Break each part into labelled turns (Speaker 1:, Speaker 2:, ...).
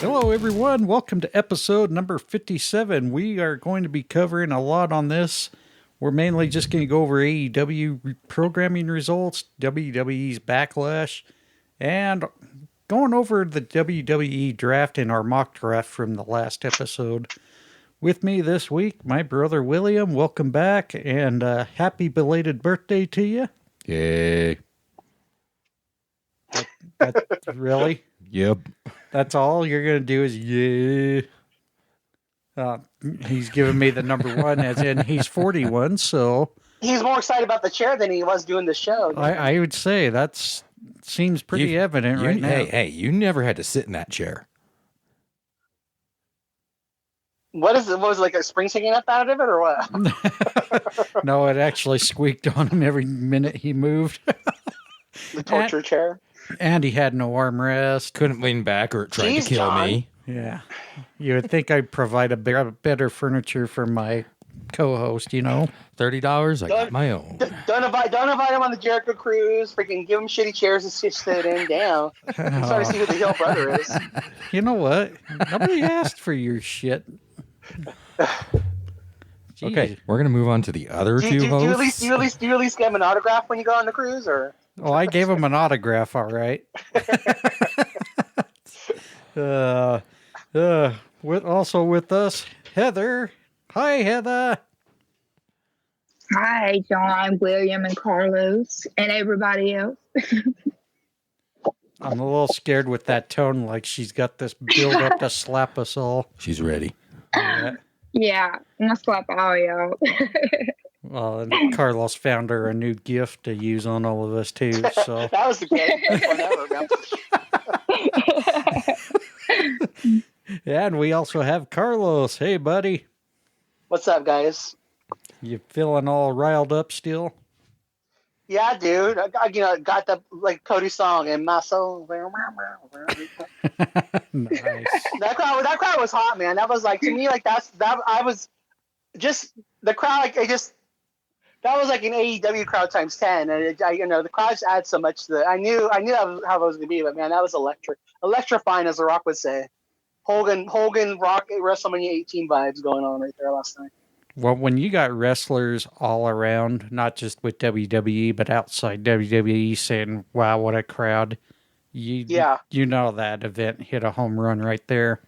Speaker 1: Hello, everyone. Welcome to episode number 57. We are going to be covering a lot on this. We're mainly just going to go over AEW programming results, WWE's Backlash, and going over the WWE Draft and our mock draft from the last episode. With me this week, my brother William. Welcome back, and happy belated birthday to you.
Speaker 2: Yay.
Speaker 1: Really?
Speaker 2: Yep.
Speaker 1: That's all you're going to do is, yeah. He's giving me the number one, as in he's 41, so...
Speaker 3: He's more excited about the chair than he was doing the show.
Speaker 1: I would say that seems pretty evident right now.
Speaker 2: Hey, you never had to sit in that chair.
Speaker 3: What was it, like a spring singing up out of it, or what?
Speaker 1: No, it actually squeaked on him every minute he moved.
Speaker 3: The torture chair?
Speaker 1: And he had no armrest.
Speaker 2: Couldn't lean back or it tried to kill me.
Speaker 1: Yeah. You would think I'd provide a better furniture for my co-host, you know?
Speaker 2: $30, I got my own.
Speaker 3: Don't invite him on the Jericho cruise. Freaking give him shitty chairs to sit in down. I'm starting to see who the Hill brother is.
Speaker 1: You know what? Nobody asked for your shit.
Speaker 2: Okay, we're going to move on to the other two hosts.
Speaker 3: Do you at least give him an autograph when you go on the cruise, or?
Speaker 1: Oh, I gave him an autograph, all right. Also with us, Heather. Hi, Heather.
Speaker 4: Hi, John, William, and Carlos, and everybody else.
Speaker 1: I'm a little scared with that tone, like she's got this build up to slap us all.
Speaker 2: She's ready.
Speaker 4: Yeah, I'm going to slap all y'all.
Speaker 1: Well, and Carlos found her a new gift to use on all of us, too. So
Speaker 3: that was the best one ever.
Speaker 1: And we also have Carlos. Hey, buddy.
Speaker 3: What's up, guys?
Speaker 1: You feeling all riled up still?
Speaker 3: Yeah, dude. I got the Cody song in my soul.
Speaker 1: Nice.
Speaker 3: That crowd was hot, man. That was to me I was just the crowd. That was like an AEW crowd times 10, and the crowd just adds so much to it. I knew how it was gonna be, but man, that was electrifying, as The Rock would say. Hogan Rock WrestleMania 18 vibes going on right there last night.
Speaker 1: Well, when you got wrestlers all around, not just with WWE, but outside WWE saying, wow, what a crowd, you know that event hit a home run right there.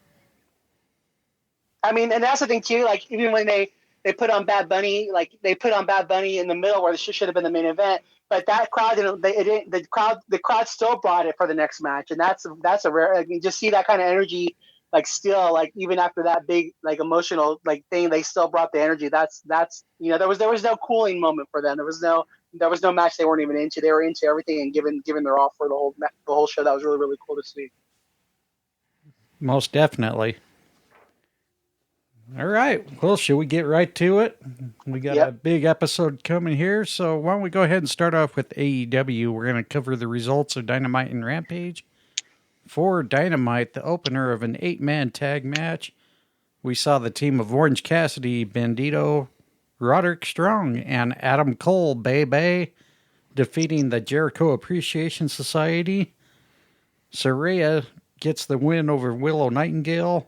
Speaker 3: I mean, and that's the thing, too, even when they put on Bad Bunny, they put on Bad Bunny in the middle where this should have been the main event, but that crowd the crowd still brought it for the next match, and that's a rare, just see that kind of energy. Still, even after that big, emotional, thing, they still brought the energy. That's there was no cooling moment for them. There was no match they weren't even into. They were into everything and giving their all for the whole show. That was really, really cool to see.
Speaker 1: Most definitely. All right. Well, should we get right to it? We got a big episode coming here. So why don't we go ahead and start off with AEW. We're going to cover the results of Dynamite and Rampage. For Dynamite, the opener of an 8-man tag match, we saw the team of Orange Cassidy, Bandito, Roderick Strong, and Adam Cole, Bay, defeating the Jericho Appreciation Society. Saraya gets the win over Willow Nightingale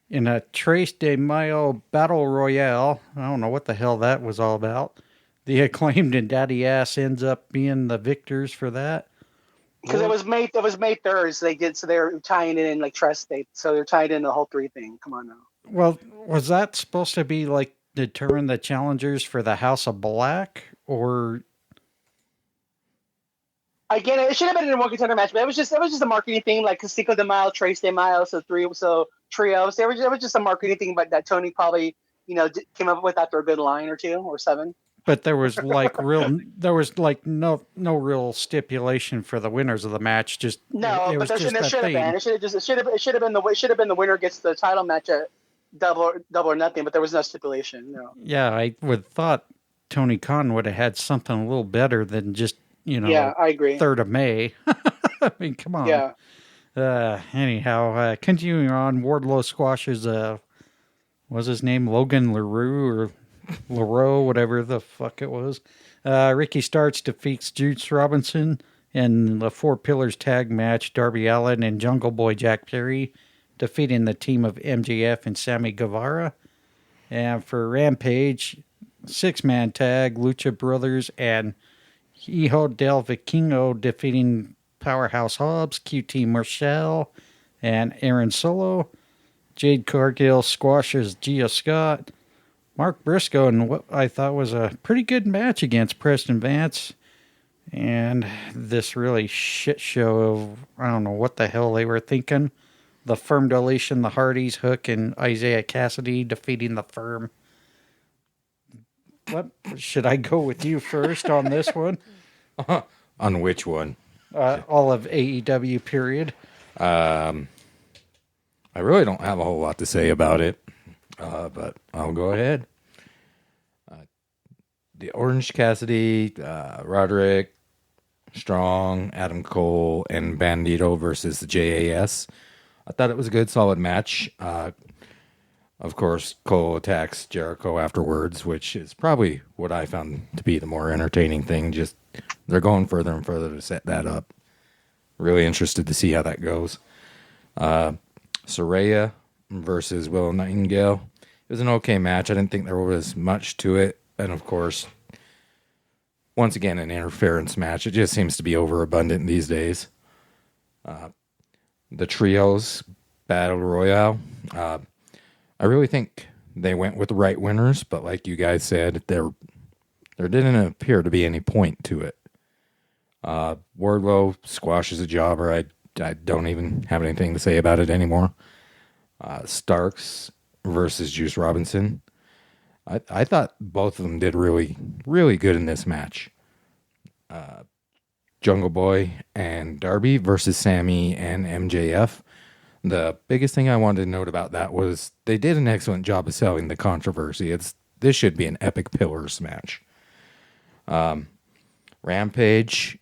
Speaker 1: in a Tres de Mayo Battle Royale. I don't know what the hell that was all about. The Acclaimed and Daddy Ass ends up being the victors for that.
Speaker 3: Because it was May 3rd, so they're tying it in trust state. So they're tied in the whole 3 thing. Come on now.
Speaker 1: Well, was that supposed to be determine the challengers for the House of Black, or?
Speaker 3: Again, it should have been in a one contender match, but it was just a marketing thing, Cinco de Mayo, Tres de Mayo, so trios. It was just a marketing thing, but that Tony probably came up with after a good line or 2 or 7.
Speaker 1: But there was no real stipulation for the winners of the match. Just
Speaker 3: no, but there should have been. It should have been the winner gets the title match at double or nothing. But there was no stipulation. No.
Speaker 1: Yeah, I would thought Tony Khan would have had something a little better than just
Speaker 3: Yeah, I agree.
Speaker 1: 3rd of May. I mean, come on.
Speaker 3: Yeah.
Speaker 1: Anyhow, continuing on, Wardlow squashes what's his name, Logan LaRue, whatever the fuck it was. Ricky Starks defeats Juice Robinson, In the Four Pillars tag match, Darby Allin and Jungle Boy Jack Perry defeating the team of MJF and Sammy Guevara. And for Rampage, 6-man tag, Lucha Brothers and Hijo del Vikingo defeating Powerhouse Hobbs, QT Marshall, and Aaron Solo. Jade Cargill squashes Gia Scott. Mark Briscoe in what I thought was a pretty good match against Preston Vance. And this really shit show of, I don't know what the hell they were thinking. The Firm deletion, the Hardys, Hook, and Isaiah Cassidy defeating the Firm. What should I go with you first on this one?
Speaker 2: On which one?
Speaker 1: All of AEW period.
Speaker 2: I really don't have a whole lot to say about it, but I'll go ahead. The Orange Cassidy, Roderick, Strong, Adam Cole, and Bandito versus the JAS. I thought it was a good, solid match. Of course, Cole attacks Jericho afterwards, which is probably what I found to be the more entertaining thing. Just they're going further and further to set that up. Really interested to see how that goes. Saraya versus Willow Nightingale. It was an okay match. I didn't think there was much to it. And of course, once again, an interference match. It just seems to be overabundant these days. The Trios Battle Royale. I really think they went with the right winners, but like you guys said, there didn't appear to be any point to it. Wardlow squashes a jobber. I don't even have anything to say about it anymore. Starks versus Juice Robinson. I thought both of them did really, really good in this match. Jungle Boy and Darby versus Sammy and MJF. The biggest thing I wanted to note about that was they did an excellent job of selling the controversy. This should be an epic pillars match. Rampage,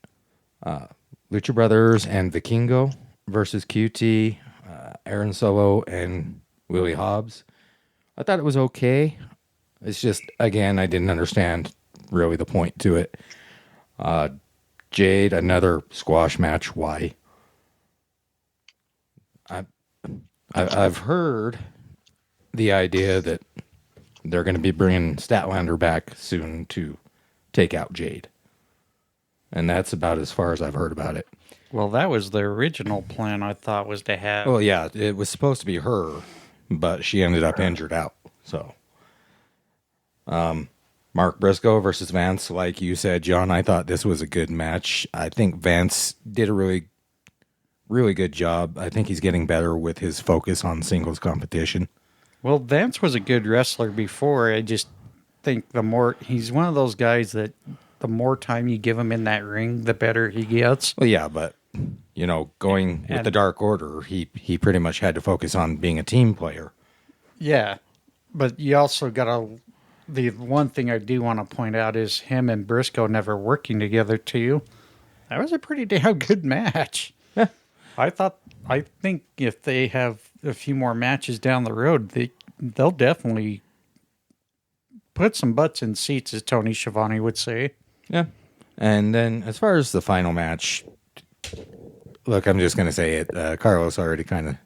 Speaker 2: Lucha Brothers and Vikingo versus QT, Aaron Solo and Willie Hobbs. I thought it was okay. It's just, again, I didn't understand really the point to it. Jade, another squash match. Why? I've heard the idea that they're going to be bringing Statlander back soon to take out Jade. And that's about as far as I've heard about it.
Speaker 1: Well, that was the original plan, I thought, was to have...
Speaker 2: Well, yeah, it was supposed to be her, but she ended up injured out. So, Mark Briscoe versus Vance, like you said, John, I thought this was a good match. I think Vance did a really, really good job. I think he's getting better with his focus on singles competition.
Speaker 1: Well, Vance was a good wrestler before. I just think he's one of those guys that the more time you give him in that ring, the better he gets.
Speaker 2: Well, yeah, but, going with the Dark Order, he pretty much had to focus on being a team player.
Speaker 1: Yeah, but you also got the one thing I do want to point out is him and Briscoe never working together too. That was a pretty damn good match.
Speaker 2: Yeah.
Speaker 1: I think if they have a few more matches down the road, they'll definitely put some butts in seats, as Tony Schiavone would say.
Speaker 2: Yeah. And then as far as the final match, look, I'm just going to say it. Carlos already kind of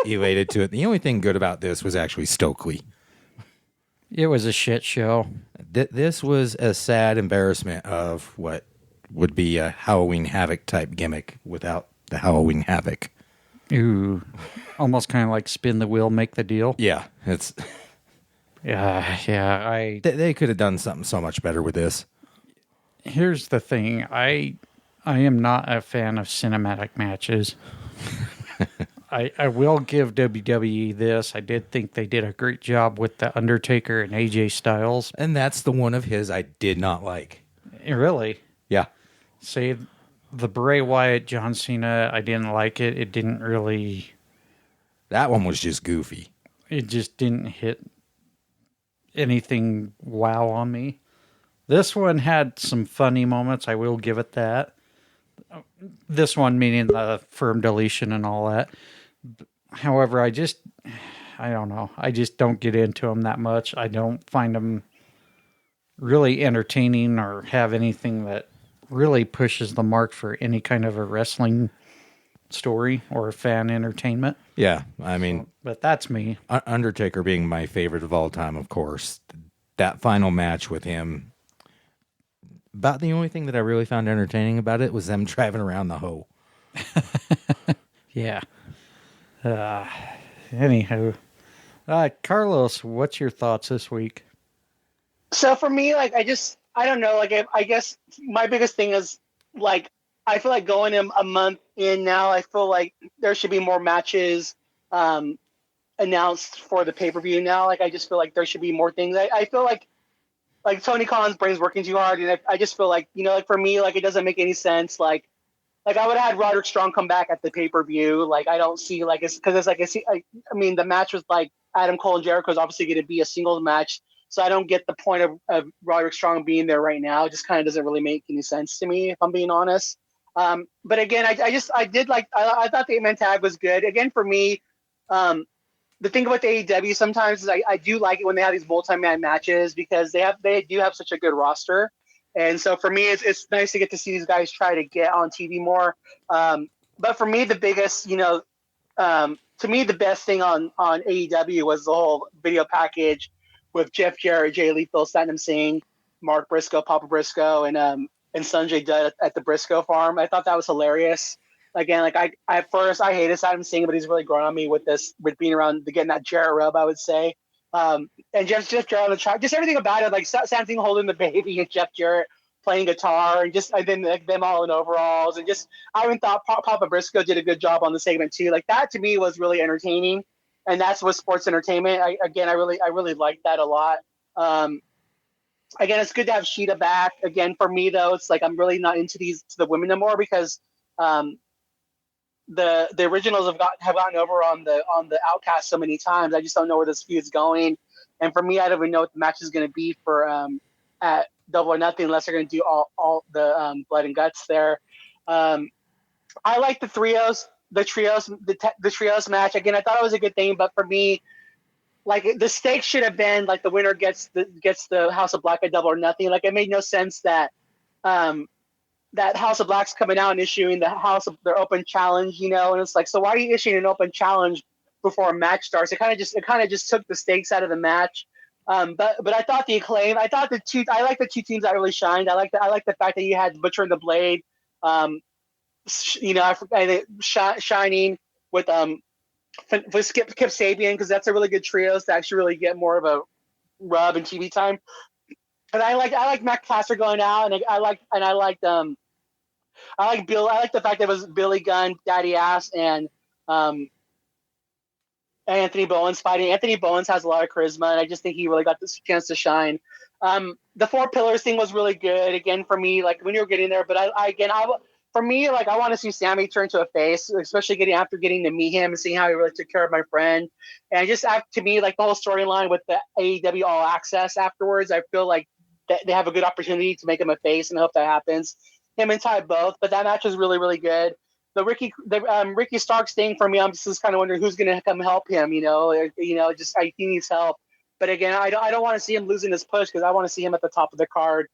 Speaker 2: elated to it. The only thing good about this was actually Stokely.
Speaker 1: It was a shit show.
Speaker 2: This was a sad embarrassment of what would be a Halloween Havoc type gimmick without the Halloween Havoc.
Speaker 1: Ooh. Almost kind of like spin the wheel, make the deal.
Speaker 2: Yeah. It's...
Speaker 1: Yeah.
Speaker 2: They could have done something so much better with this.
Speaker 1: Here's the thing. I am not a fan of cinematic matches. I will give WWE this. I did think they did a great job with The Undertaker and AJ Styles.
Speaker 2: And that's the one of his I did not like.
Speaker 1: Really?
Speaker 2: Yeah.
Speaker 1: Say the Bray Wyatt, John Cena, I didn't like it. It didn't really...
Speaker 2: That one was just goofy.
Speaker 1: It just didn't hit anything wow on me. This one had some funny moments. I will give it that. This one meaning the firm deletion and all that. However, I don't know. I just don't get into them that much. I don't find them really entertaining or have anything that really pushes the mark for any kind of a wrestling story or fan entertainment.
Speaker 2: Yeah, I mean,
Speaker 1: But that's me.
Speaker 2: Undertaker being my favorite of all time, of course. That final match with him, about the only thing that I really found entertaining about it was them driving around the hoe.
Speaker 1: Yeah. Anywho, Carlos, what's your thoughts this week?
Speaker 3: So for me, like, I don't know. Like, I guess my biggest thing is, like, I feel like going in a month in now, I feel like there should be more matches announced for the pay-per-view now. Like, I just feel like there should be more things. I feel like Tony Khan's brain's working too hard, and I just feel like, like for me, like, it doesn't make any sense. Like I would have had Roderick Strong come back at the pay-per-view. Like, I don't see, like, it's because it's like, I mean, the match with like Adam Cole and Jericho is obviously going to be a singles match. So I don't get the point of Roderick Strong being there right now. It just kind of doesn't really make any sense to me, if I'm being honest. But again, I thought the 8-man tag was good. Again, for me, the thing about the AEW sometimes is I do like it when they have these multi-man matches because they do have such a good roster. And so for me, it's nice to get to see these guys try to get on TV more. But for me, the biggest, to me, the best thing on AEW was the whole video package with Jeff Jarrett, Jay Lethal, Satnam Singh, Mark Briscoe, Papa Briscoe, and Sanjay Dutt at the Briscoe farm. I thought that was hilarious. Again, like I at first I hated Satnam Singh, but he's really grown on me with being around, getting that Jarrett rub, I would say. And Jeff Jarrett on the track, just everything about it, like Satnam Singh holding the baby and Jeff Jarrett playing guitar, and then like, them all in overalls, and just I even thought Papa Briscoe did a good job on the segment too. Like that to me was really entertaining. And that's what sports entertainment. I really like that a lot. Again, it's good to have Sheeta back. Again, for me though, it's like I'm really not into the women anymore because the originals have gotten over on the Outcast so many times. I just don't know where this feud's going. And for me, I don't even know what the match is going to be for at Double or Nothing unless they're going to do all the blood and guts there. I like the trios. The trios match, again, I thought it was a good thing, but for me, like the stakes should have been like the winner gets the House of Black at Double or Nothing. Like it made no sense that that House of Black's coming out and issuing their open challenge, and it's like, so why are you issuing an open challenge before a match starts? It kind of just took the stakes out of the match. But I thought the Acclaim, I like the two teams that really shined. I like the fact that you had Butcher and the Blade. Shining with Kip Sabian, because that's a really good trio to actually really get more of a rub and TV time. And I like Matt Caster going out, and I like Bill. I like the fact that it was Billy Gunn, Daddy Ass, and Anthony Bowens fighting. Anthony Bowens has a lot of charisma, and I just think he really got this chance to shine. The Four Pillars thing was really good again for me, like when you were getting there. But for me, like I want to see Sammy turn to a face, especially after getting to meet him and seeing how he really took care of my friend. And just to me, like the whole storyline with the AEW All Access afterwards, I feel like they have a good opportunity to make him a face, and I hope that happens. Him and Ty both, but that match was really, really good. The Ricky Starks thing for me, I'm just kind of wondering who's going to come help him. He needs help. But again, I don't want to see him losing his push because I want to see him at the top of the card.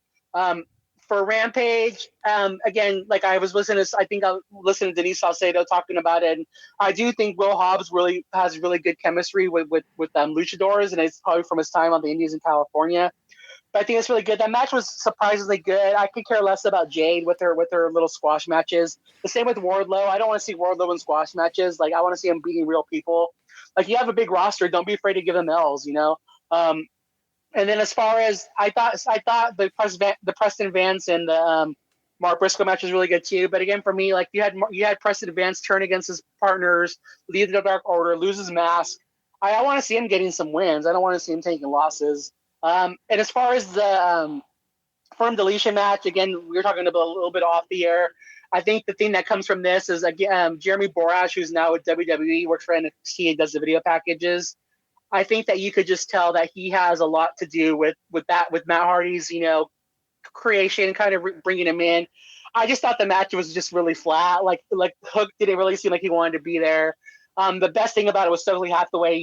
Speaker 3: For Rampage, again, like I listened to Denise Salcedo talking about it, and I do think Will Hobbs really has really good chemistry with luchadors, and it's probably from his time on the Indies in California. But I think it's really good. That match was surprisingly good. I could care less about Jade with her little squash matches. The same with Wardlow. I don't want to see Wardlow in squash matches. Like I want to see him beating real people. Like you have a big roster, don't be afraid to give them L's. And then as far as I thought the Preston Vance and the Mark Briscoe match was really good too. But again, for me, like you had Preston Vance turn against his partners, lead the Dark Order, lose his mask. I want to see him getting some wins. I don't want to see him taking losses. And as far as the firm deletion match, again, we were talking about a little bit off the air. I think the thing that comes from this is again Jeremy Borash, who's now with WWE, works for NXT and does the video packages. I think that you could just tell that he has a lot to do with Matt Hardy's, creation, kind of bringing him in. I just thought the match was just really flat. Like Hook didn't really seem like he wanted to be there. The best thing about it was Stokely Hathaway,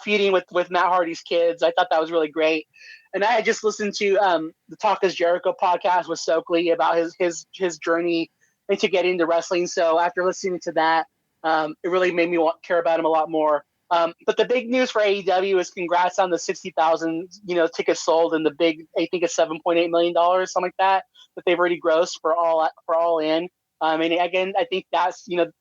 Speaker 3: feeding with Matt Hardy's kids. I thought that was really great. And I had just listened to the Talk is Jericho podcast with Stokely about his journey into getting into wrestling. So after listening to that, it really made me care about him a lot more. But the big news for AEW is congrats on the 60,000 tickets sold and the big, I think it's $7.8 million, something like that they've already grossed for all in. And again, I think that's the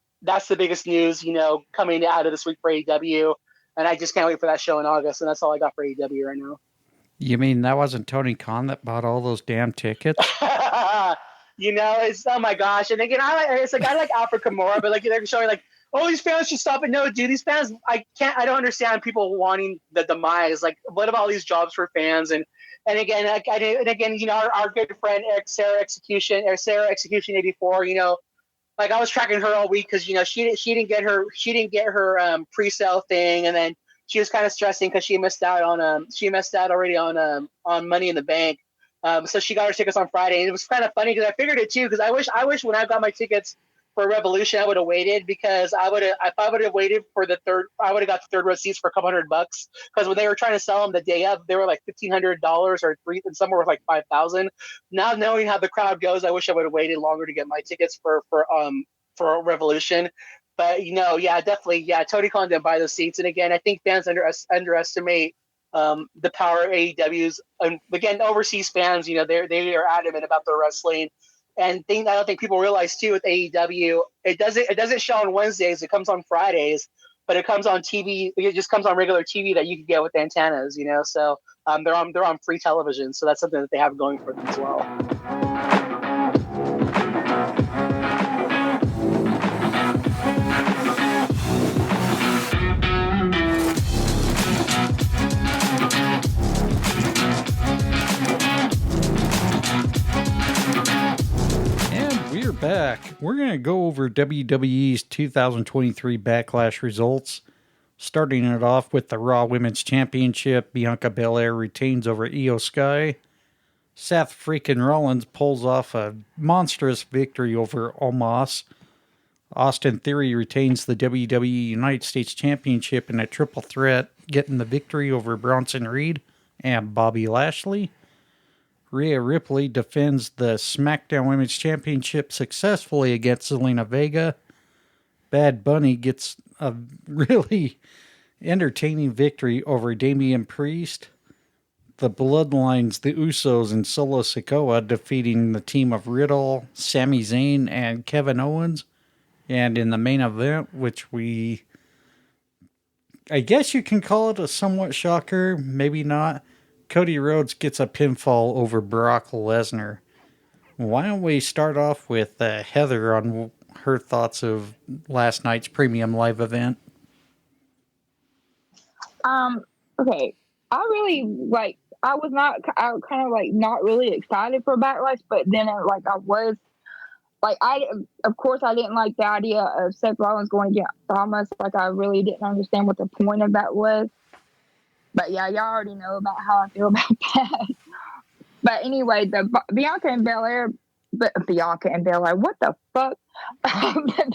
Speaker 3: biggest news coming out of this week for AEW, and I just can't wait for that show in August. And that's all I got for AEW right now.
Speaker 1: You mean that wasn't Tony Khan that bought all those damn tickets?
Speaker 3: It's, oh my gosh. And again, I like Alfred Kimura, but like they're showing like, oh, these fans should stop it. No, dude, these fans, I don't understand people wanting the demise. Like, what about all these jobs for fans? And again, our good friend Sarah Execution 84, like I was tracking her all week because she didn't get her pre-sale thing, and then she was kind of stressing because she missed out already on Money in the Bank. So she got her tickets on Friday, and it was kind of funny because I figured it too because I wish when I got my tickets for Revolution I would have waited because if I would have waited for the third, I would have got the third row seats for a couple $100 because when they were trying to sell them the day of, they were like $1,500 or and some were like $5,000. Now knowing how the crowd goes, I wish I would have waited longer to get my tickets for Revolution. But definitely, Tony Khan didn't buy those seats, and again, I think fans underestimate the power of AEW's. Again, overseas fans, they are adamant about their wrestling. And I don't think people realize too with AEW, it doesn't show on Wednesdays. It comes on Fridays, but it comes on TV. It just comes on regular TV that you can get with antennas, So they're on free television. So that's something that they have going for them as well.
Speaker 1: We're back. We're going to go over WWE's 2023 Backlash results, starting it off with the Raw Women's Championship. Bianca Belair retains over Io Sky. Seth freaking Rollins pulls off a monstrous victory over Omos. Austin Theory retains the WWE United States Championship in a triple threat, getting the victory over Bronson Reed and Bobby Lashley. Rhea Ripley defends the SmackDown Women's Championship successfully against Zelina Vega. Bad Bunny gets a really entertaining victory over Damian Priest. The Bloodlines, the Usos, and Solo Sikoa defeating the team of Riddle, Sami Zayn, and Kevin Owens. And in the main event, which I guess you can call it a somewhat shocker, maybe not, Cody Rhodes gets a pinfall over Brock Lesnar. Why don't we start off with Heather on her thoughts of last night's premium live event?
Speaker 4: Okay. I was kind of not really excited for Backlash, but then I was. Of course, I didn't like the idea of Seth Rollins going against Thomas. I really didn't understand what the point of that was. But yeah, y'all already know about how I feel about that. But anyway, the Bianca and Belair, what the fuck?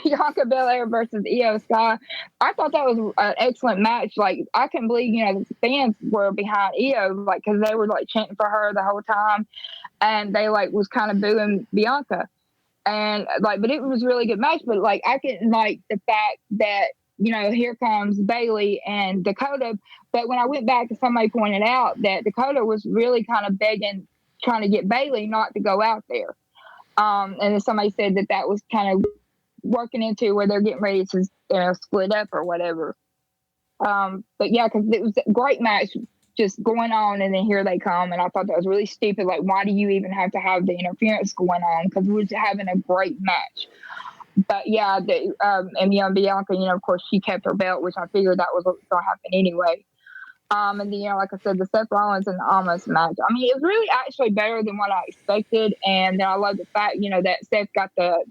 Speaker 4: Bianca Belair versus Io Sky. I thought that was an excellent match. I can believe, the fans were behind Io, because they were chanting for her the whole time, and they was kind of booing Bianca. And but it was a really good match. But I didn't like the fact that, here comes Bayley and Dakota. But when I went back, somebody pointed out that Dakota was really kind of trying to get Bayley not to go out there. And then somebody said that was kind of working into where they're getting ready to split up or whatever. But yeah, because it was a great match just going on, and then here they come. And I thought that was really stupid. Why do you even have to have the interference going on? Because we're just having a great match. But yeah, and Bianca, of course, she kept her belt, which I figured that was what was going to happen anyway. And then, like I said, the Seth Rollins and the Omos match. I mean, it was really actually better than what I expected. And then I love the fact, that Seth got the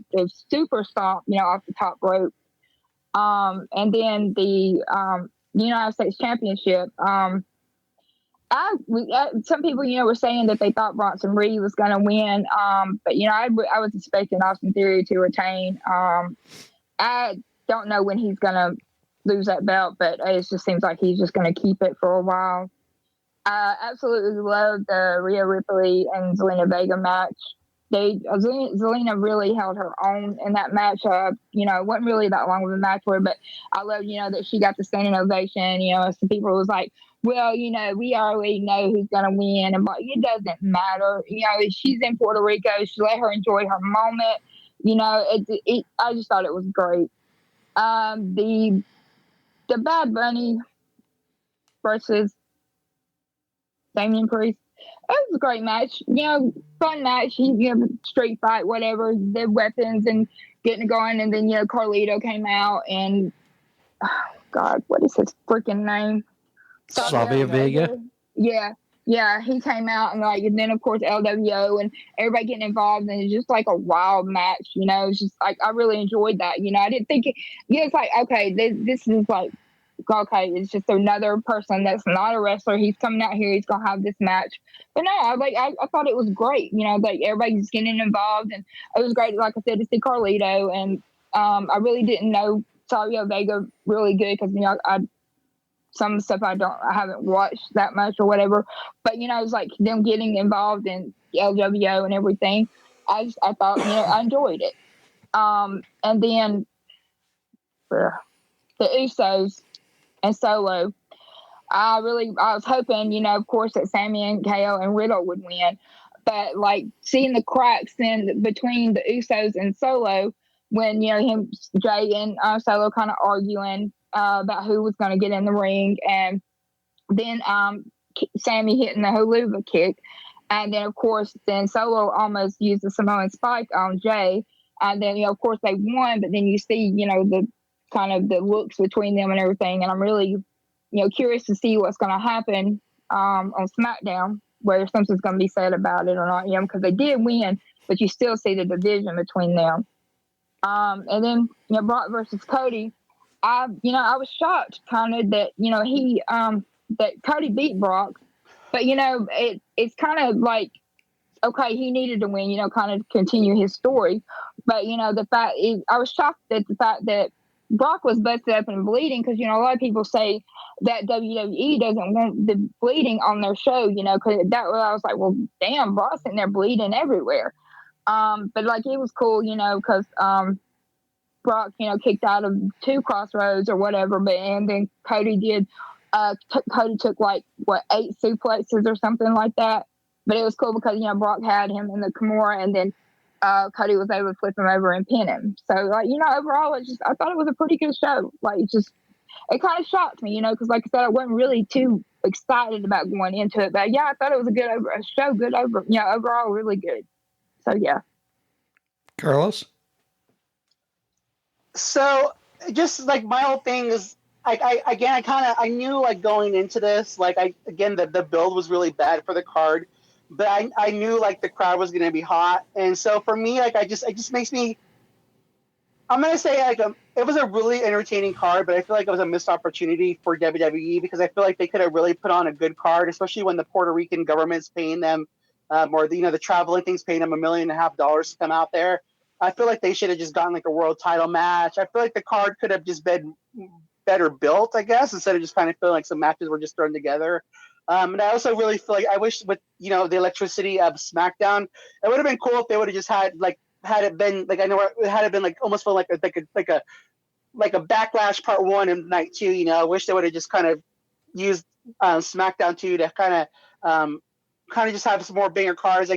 Speaker 4: super stomp, off the top rope. And then the United States Championship. Some people, were saying that they thought Bronson Reed was going to win. But, I was expecting Austin Theory to retain. I don't know when he's going to lose that belt, but it just seems like he's just going to keep it for a while. I absolutely love the Rhea Ripley and Zelina Vega match. Zelina really held her own in that match. It wasn't really that long of a match for her, but I love, that she got the standing ovation. Some people was like, well, we already know who's going to win. And but it doesn't matter. She's in Puerto Rico. She let her enjoy her moment. I just thought it was great. The Bad Bunny versus Damian Priest. It was a great match. Fun match. Street fight, whatever. The weapons and getting it going. And then, Carlito came out and, oh, God, what is his freaking name?
Speaker 1: Savio Vega.
Speaker 4: Yeah, he came out and then of course LWO and everybody getting involved, and it's just like a wild match. It's just like I really enjoyed that. I didn't think it's like, okay, this is like, okay, it's just another person that's not a wrestler. He's coming out here, he's gonna have this match. But no, I thought it was great. Like everybody's getting involved, and it was great. Like I said, to see Carlito, and I really didn't know Savio Vega really good because some stuff I haven't watched that much or whatever. But it was like them getting involved in LWO and everything. I thought I enjoyed it. And then the Usos and Solo. I was hoping, of course, that Sami and KO and Riddle would win. But like seeing the cracks in between the Usos and Solo when, Jay and Solo kind of arguing about who was going to get in the ring, and then Sami hitting the Huluva kick, and then of course then Solo almost used the Samoan Spike on Jay, and then of course they won, but then you see the kind of the looks between them and everything, and I'm really curious to see what's going to happen on SmackDown, whether something's going to be said about it or not, because they did win, but you still see the division between them. And then Brock versus Cody. I was shocked kind of that, that Cody beat Brock, but, it's kind of like, okay, he needed to win, kind of continue his story. But, the fact is, I was shocked at the fact that Brock was busted up and bleeding because, a lot of people say that WWE doesn't want the bleeding on their show, because I was like, well, damn, Brock's in there bleeding everywhere. But, like, it was cool, because, Brock, kicked out of 2 crossroads or whatever, and then Cody did. Cody took 8 suplexes or something like that. But it was cool because Brock had him in the Kimura, and then Cody was able to flip him over and pin him. So overall, I thought it was a pretty good show. It kind of shocked me, because like I said, I wasn't really too excited about going into it. But yeah, I thought it was a show, overall really good. So yeah.
Speaker 1: Carlos.
Speaker 3: So just like my whole thing is, I knew like going into this, the build was really bad for the card, but I knew like the crowd was going to be hot. And so for me, it just makes me, I'm going to say it was a really entertaining card, but I feel like it was a missed opportunity for WWE because I feel like they could have really put on a good card, especially when the Puerto Rican government's paying them, or the traveling thing's paying them $1.5 million to come out there. I feel like they should have just gotten like a world title match. I feel like the card could have just been better built, I guess, instead of just kind of feeling like some matches were just thrown together. And I also really feel like I wish with, the electricity of SmackDown, it would have been cool if they would have just had it been like, I know it had it been like almost felt like a Backlash Part 1 and Night 2, I wish they would have just kind of used SmackDown 2 to kind of just have some more banger cards.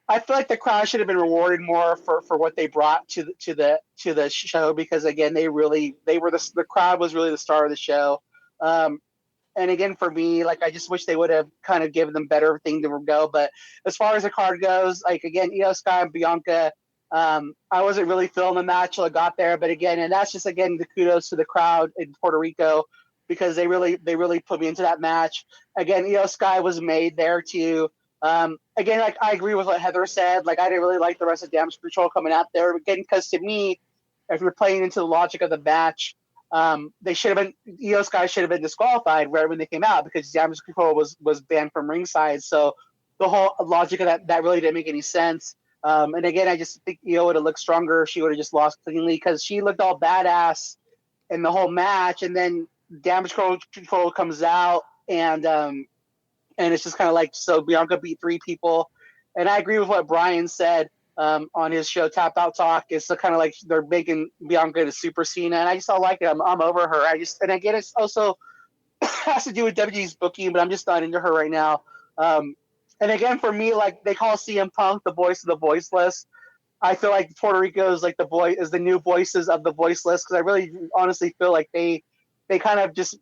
Speaker 3: I feel like the crowd should have been rewarded more for what they brought to the show, because again, the crowd was really the star of the show. And again, for me, I just wish they would have kind of given them better thing to go. But as far as the card goes, again, Io Sky and Bianca, I wasn't really feeling the match till I got there. But again, and that's just again the kudos to the crowd in Puerto Rico, because they really put me into that match. Again, Io Sky was made there to. Again, I agree with what Heather said. I didn't really like the rest of Damage Control coming out there. Again, because to me, if you're playing into the logic of the match, they should have been, Io Sky should have been disqualified right when they came out, because Damage Control was banned from ringside. So the whole logic of that really didn't make any sense. And again, I just think Io would have looked stronger. She would have just lost cleanly, because she looked all badass in the whole match. And then Damage Control comes out. and it's just kind of like, so Bianca beat 3 people, and I agree with what Bryan said on his show Tap Out Talk. It's kind of like they're making Bianca the Super Cena, and I just don't like it. I'm over her. And again, it's also has to do with WWE's booking, but I'm just not into her right now. And again, for me, like they call CM Punk the voice of the voiceless. I feel like Puerto Rico is like the new voices of the voiceless, because I really honestly feel like they kind of just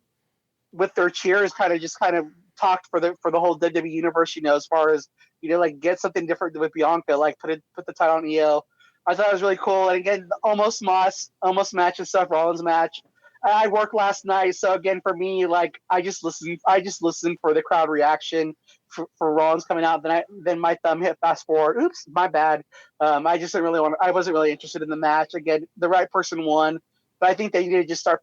Speaker 3: with their cheers kind of talked for the whole WWE universe, as far as like get something different with Bianca, like put the title on EO. I thought it was really cool. And again, almost match and Seth Rollins match. I worked last night, so again for me, like I just listened for the crowd reaction for Rollins coming out. Then my thumb hit fast forward. Oops, my bad. I just didn't really I wasn't really interested in the match. Again, the right person won, but I think they need to just start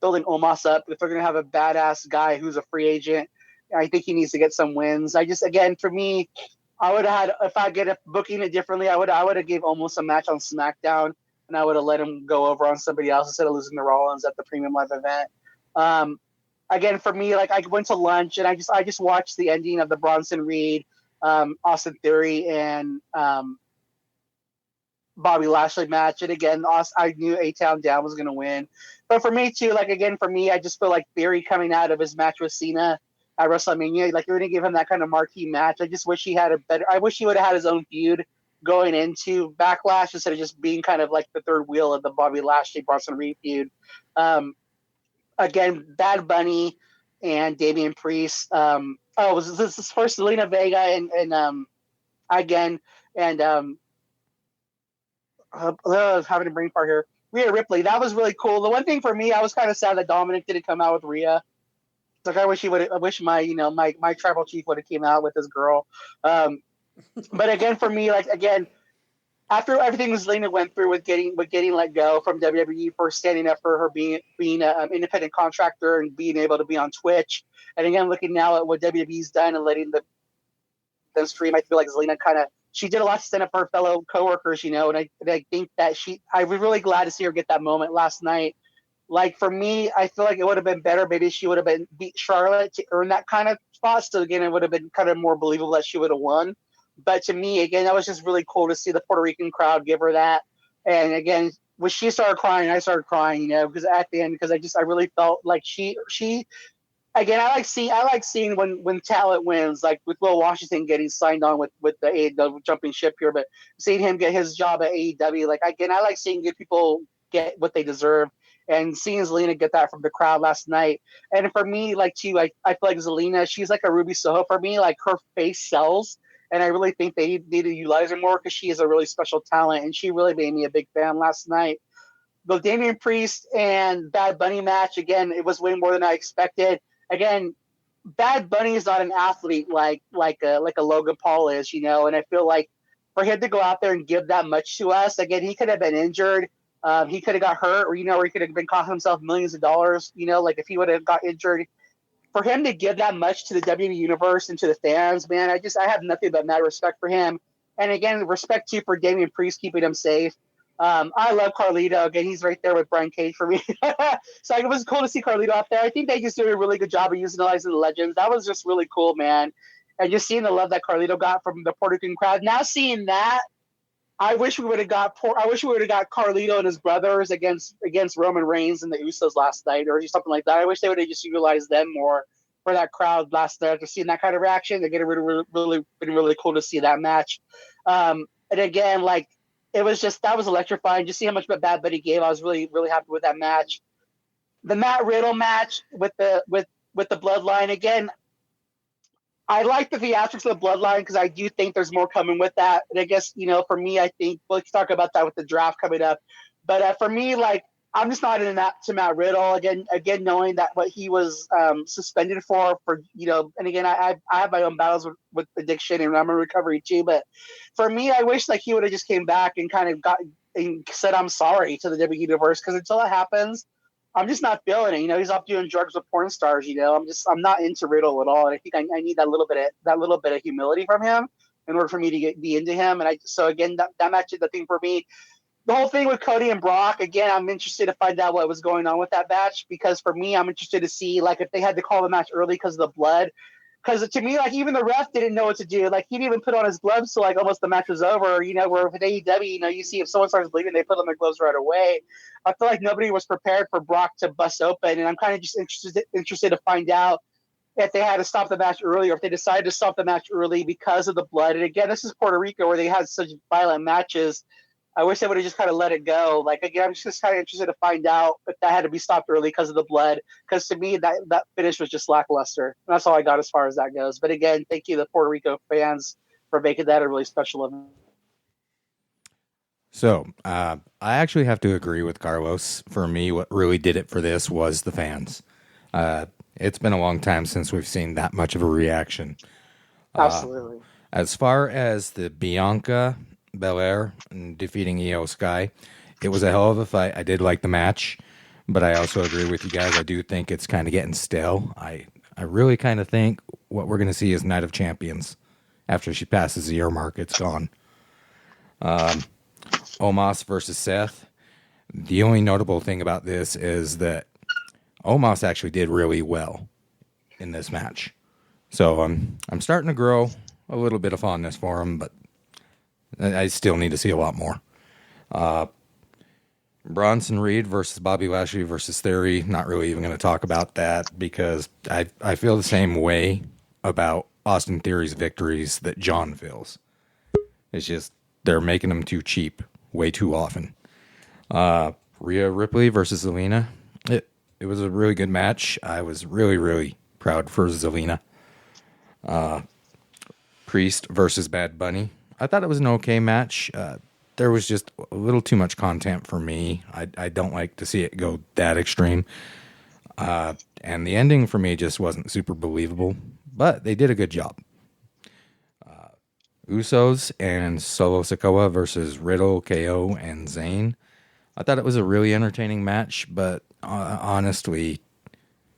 Speaker 3: building Omos up. If they're going to have a badass guy who's a free agent, I think he needs to get some wins. Again, for me, I would have had, if I get booking it differently, I would have gave Omos a match on SmackDown, and I would have let him go over on somebody else instead of losing to Rollins at the Premium Live event. Again, for me, like I went to lunch and I just watched the ending of the Bronson Reed, Austin Theory, and Bobby Lashley match. And again, I knew A-Town Down was going to win. But for me too, like again, for me, I just feel like Theory coming out of his match with Cena at WrestleMania, like you're going to give him that kind of marquee match. I just wish he had I wish he would have had his own feud going into Backlash instead of just being kind of like the third wheel of the Bobby Lashley Bronson Reed feud. Again, Bad Bunny and Damian Priest. Was this first Zelina Vega and again and having a brain fart here. Rhea Ripley, that was really cool. The one thing for me, I was kind of sad that Dominic didn't come out with Rhea. Like I wish my my tribal chief would have came out with this girl. But again, for me, like again, after everything Zelina went through with getting let go from WWE for standing up for her being an independent contractor and being able to be on Twitch, and again looking now at what WWE's done and letting them stream, I feel like Zelina she did a lot to stand up for her fellow coworkers, and I think that I was really glad to see her get that moment last night. Like for me, I feel like it would have been better. Maybe she would have beat Charlotte to earn that kind of spot. So again, it would have been kind of more believable that she would have won. But to me, again, that was just really cool to see the Puerto Rican crowd give her that. And again, when she started crying, I started crying, because at the end, because I really felt like she again, I like seeing when talent wins, like with Will Washington getting signed on with the AEW, jumping ship here, but seeing him get his job at AEW, like again, I like seeing good people get what they deserve. And seeing Zelina get that from the crowd last night. And for me, like too, I feel like Zelina, she's like a Ruby Soho for me. Like her face sells. And I really think they need to utilize her more because she is a really special talent. And she really made me a big fan last night. The Damian Priest and Bad Bunny match, again, it was way more than I expected. Again, Bad Bunny is not an athlete like a Logan Paul is, and I feel like for him to go out there and give that much to us, again, he could have been injured. He could have got hurt, or he could have been costing himself millions of dollars. Like if he would have got injured, for him to give that much to the WWE universe and to the fans, man, I have nothing but mad respect for him. And again, respect too for Damian Priest keeping him safe. I love Carlito. Again, he's right there with Brian Cage for me. So it was cool to see Carlito out there. I think they just did a really good job of utilizing the legends. That was just really cool, man. And just seeing the love that Carlito got from the Puerto Rican crowd. Now seeing that, I wish we would have got Carlito and his brothers against Roman Reigns and the Usos last night, or something like that. I wish they would have just utilized them more for that crowd last night. After seeing that kind of reaction, they get really been really cool to see that match. And again, like that was electrifying. Just see how much Bad Bunny gave. I was really really happy with that match. The Matt Riddle match with the Bloodline again. I like the theatrics of the Bloodline because I do think there's more coming with that. And I guess, for me, I think let's talk about that with the draft coming up. But for me, like, I'm just not into that to Matt Riddle. Again, knowing that what he was suspended for, and again, I have my own battles with addiction and I'm in recovery too. But for me, I wish like he would have just came back and kind of said, I'm sorry to the WWE Universe, because until it happens, I'm just not feeling it. He's off doing drugs with porn stars. I'm not into Riddle at all. And I think I need that little bit of humility from him in order for me to be into him. And so again, that match is the thing for me. the whole thing with Cody and Brock, again, I'm interested to find out what was going on with that match, because for me, I'm interested to see, like, if they had to call the match early because of the blood. Because to me, like, even the ref didn't know what to do. Like, he didn't even put on his gloves till, like, almost the match was over. You know, where with AEW, you know, you see if someone starts bleeding, they put on their gloves right away. I feel like nobody was prepared for Brock to bust open, and I'm kind of just interested to find out if they had to stop the match early, or if they decided to stop the match early because of the blood. And again, this is Puerto Rico, where they had such violent matches. I wish they would have just kind of let it go. Like, again, I'm just kind of interested to find out if that had to be stopped early because of the blood. Because to me, that finish was just lackluster. And that's all I got as far as that goes. But again, thank you, the Puerto Rico fans, for making that a really special event.
Speaker 2: So, I actually have to agree with Carlos. For me, what really did it for this was the fans. It's been a long time since we've seen that much of a reaction.
Speaker 3: Absolutely.
Speaker 2: As far as the Bianca Belair and defeating Io Sky, it was a hell of a fight. I did like the match, but I also agree with you guys. I do think it's kind of getting stale. I really kind of think what we're going to see is Night of Champions. After she passes the year mark, it's gone. Omos versus Seth. The only notable thing about this is that Omos actually did really well in this match. So I'm starting to grow a little bit of fondness for him, but I still need to see a lot more. Bronson Reed versus Bobby Lashley versus Theory. Not really even going to talk about that, because I feel the same way about Austin Theory's victories that John feels. It's just they're making them too cheap way too often. Rhea Ripley versus Zelina. It was a really good match. I was really, really proud for Zelina. Priest versus Bad Bunny. I thought it was an okay match. There was just a little too much content for me. I don't like to see it go that extreme. And the ending for me just wasn't super believable, but they did a good job. Usos and Solo Sikoa versus Riddle, KO, and Zayn. I thought it was a really entertaining match, but honestly,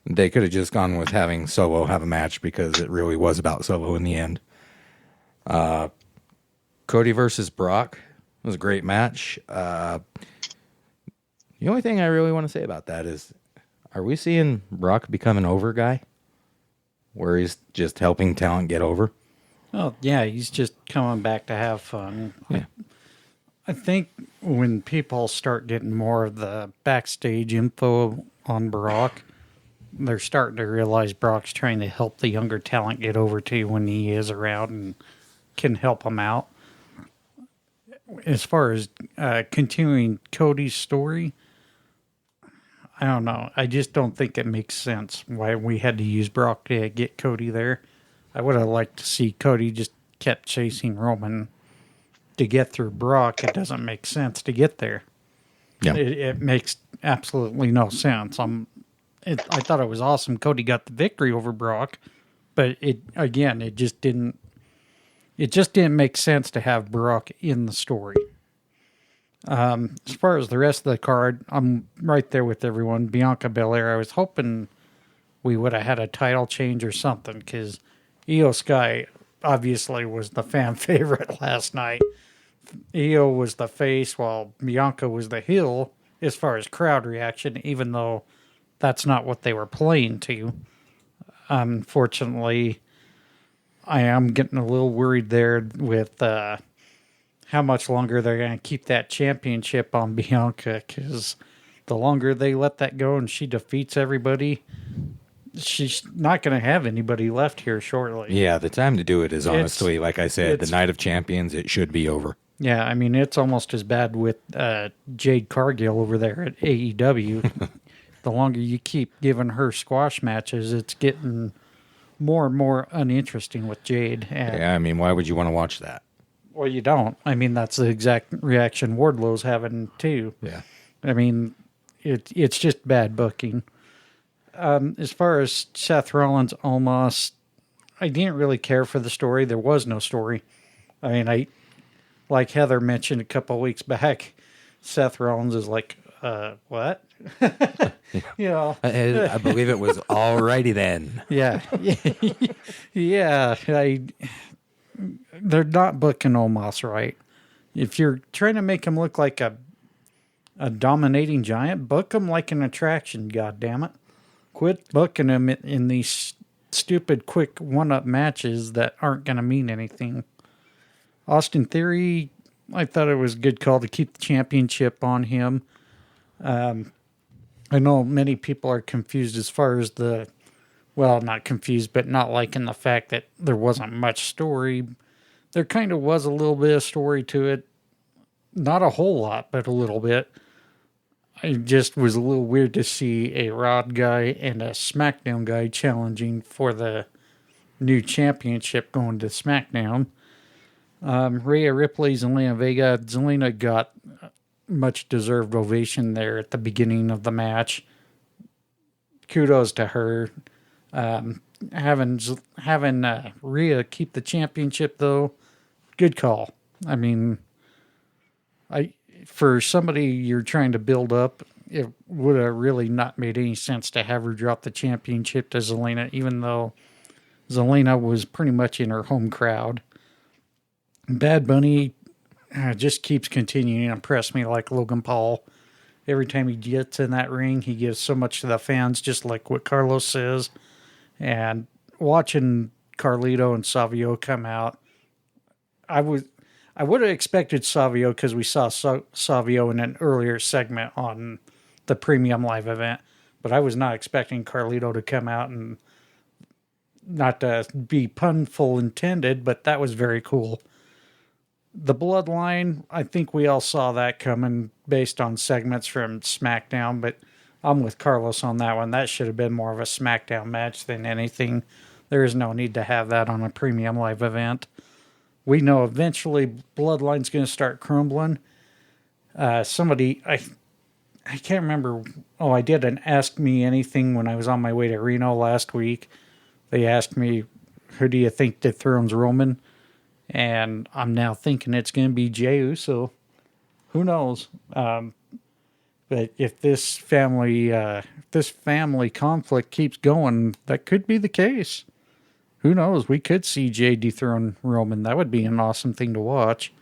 Speaker 2: they could have just gone with having Solo have a match, because it really was about Solo in the end. Cody versus Brock was a great match. The only thing I really want to say about that is, are we seeing Brock become an over guy, where he's just helping talent get over?
Speaker 1: Oh, yeah, he's just coming back to have fun.
Speaker 2: Yeah.
Speaker 1: I think when people start getting more of the backstage info on Brock, they're starting to realize Brock's trying to help the younger talent get over too when he is around and can help them out. As far as continuing Cody's story, I don't know. I just don't think it makes sense why we had to use Brock to get Cody there. I would have liked to see Cody just kept chasing Roman to get through Brock. It doesn't make sense to get there.
Speaker 2: Yeah.
Speaker 1: It makes absolutely no sense. I thought it was awesome Cody got the victory over Brock, but it just didn't make sense to have Brock in the story. As far as the rest of the card, I'm right there with everyone. Bianca Belair, I was hoping we would have had a title change or something, because Io Sky obviously was the fan favorite last night. Io was the face, while Bianca was the heel as far as crowd reaction, even though that's not what they were playing to. Unfortunately, I am getting a little worried there with how much longer they're going to keep that championship on Bianca, because the longer they let that go and she defeats everybody, she's not going to have anybody left here shortly.
Speaker 2: Yeah, the time to do it is honestly, like I said, the Night of Champions. It should be over.
Speaker 1: Yeah, I mean, it's almost as bad with Jade Cargill over there at AEW. The longer you keep giving her squash matches, it's getting more and more uninteresting with Jade. And,
Speaker 2: yeah, I mean, why would you want to watch that?
Speaker 1: Well, you don't. I mean, that's the exact reaction Wardlow's having, too.
Speaker 2: Yeah.
Speaker 1: I mean, it's just bad booking. As far as Seth Rollins, Omos, I didn't really care for the story. There was no story. I mean, like Heather mentioned a couple of weeks back, Seth Rollins is like, what? You know,
Speaker 2: I believe it was alrighty then.
Speaker 1: Yeah. Yeah. They're not booking Omos right. If you're trying to make him look like a a dominating giant. Book him like an attraction, goddammit. Quit booking him in these stupid quick one-up matches that aren't going to mean anything. Austin Theory, I thought it was a good call to keep the championship on him. I know many people are confused as far as not confused, but not liking the fact that there wasn't much story. There kind of was a little bit of story to it. Not a whole lot, but a little bit. It just was a little weird to see a Raw guy and a SmackDown guy challenging for the new championship going to SmackDown. Rhea Ripley, Zelina Vega. Zelina got much deserved ovation there at the beginning of the match. Kudos to her. Having Rhea keep the championship though, good call. I mean, for somebody you're trying to build up, it would have really not made any sense to have her drop the championship to Zelina, even though Zelina was pretty much in her home crowd. Bad Bunny just keeps continuing to impress me like Logan Paul. Every time he gets in that ring, he gives so much to the fans, just like what Carlos says. And watching Carlito and Savio come out, I would have expected Savio because we saw Savio in an earlier segment on the Premium Live event, but I was not expecting Carlito to come out, and not to be punful intended, but that was very cool. The Bloodline, I think we all saw that coming based on segments from SmackDown, but I'm with Carlos on that one. That should have been more of a SmackDown match than anything. There is no need to have that on a Premium Live event. We know eventually Bloodline's going to start crumbling. Somebody, I can't remember. Oh, I did an Ask Me Anything when I was on my way to Reno last week. They asked me, who do you think dethrones Roman? And I'm now thinking it's going to be Jey Uso. Who knows? But if this family conflict keeps going, that could be the case. Who knows? We could see Jey dethrone Roman. That would be an awesome thing to watch.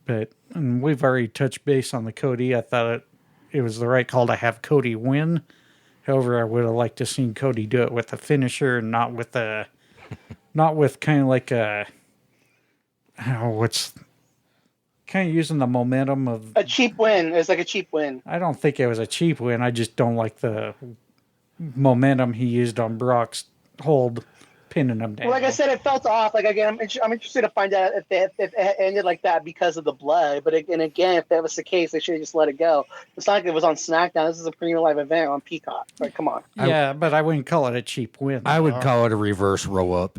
Speaker 1: But we've already touched base on the Cody. I thought it was the right call to have Cody win. However, I would have liked to have seen Cody do it with a finisher and not with kind of like what's kind of using the momentum of
Speaker 3: a cheap win. It's like a cheap win.
Speaker 1: I don't think it was a cheap win. I just don't like the momentum he used on Brock's hold, pinning him down.
Speaker 3: Well, like I said, it felt off. Like again, I'm interested to find out if it ended like that because of the blood. But again, if that was the case, they should have just let it go. It's not like it was on SmackDown. This is a Premium Live event on Peacock. Like, come on.
Speaker 1: Yeah, but I wouldn't call it a cheap win.
Speaker 2: I would call it a reverse roll up.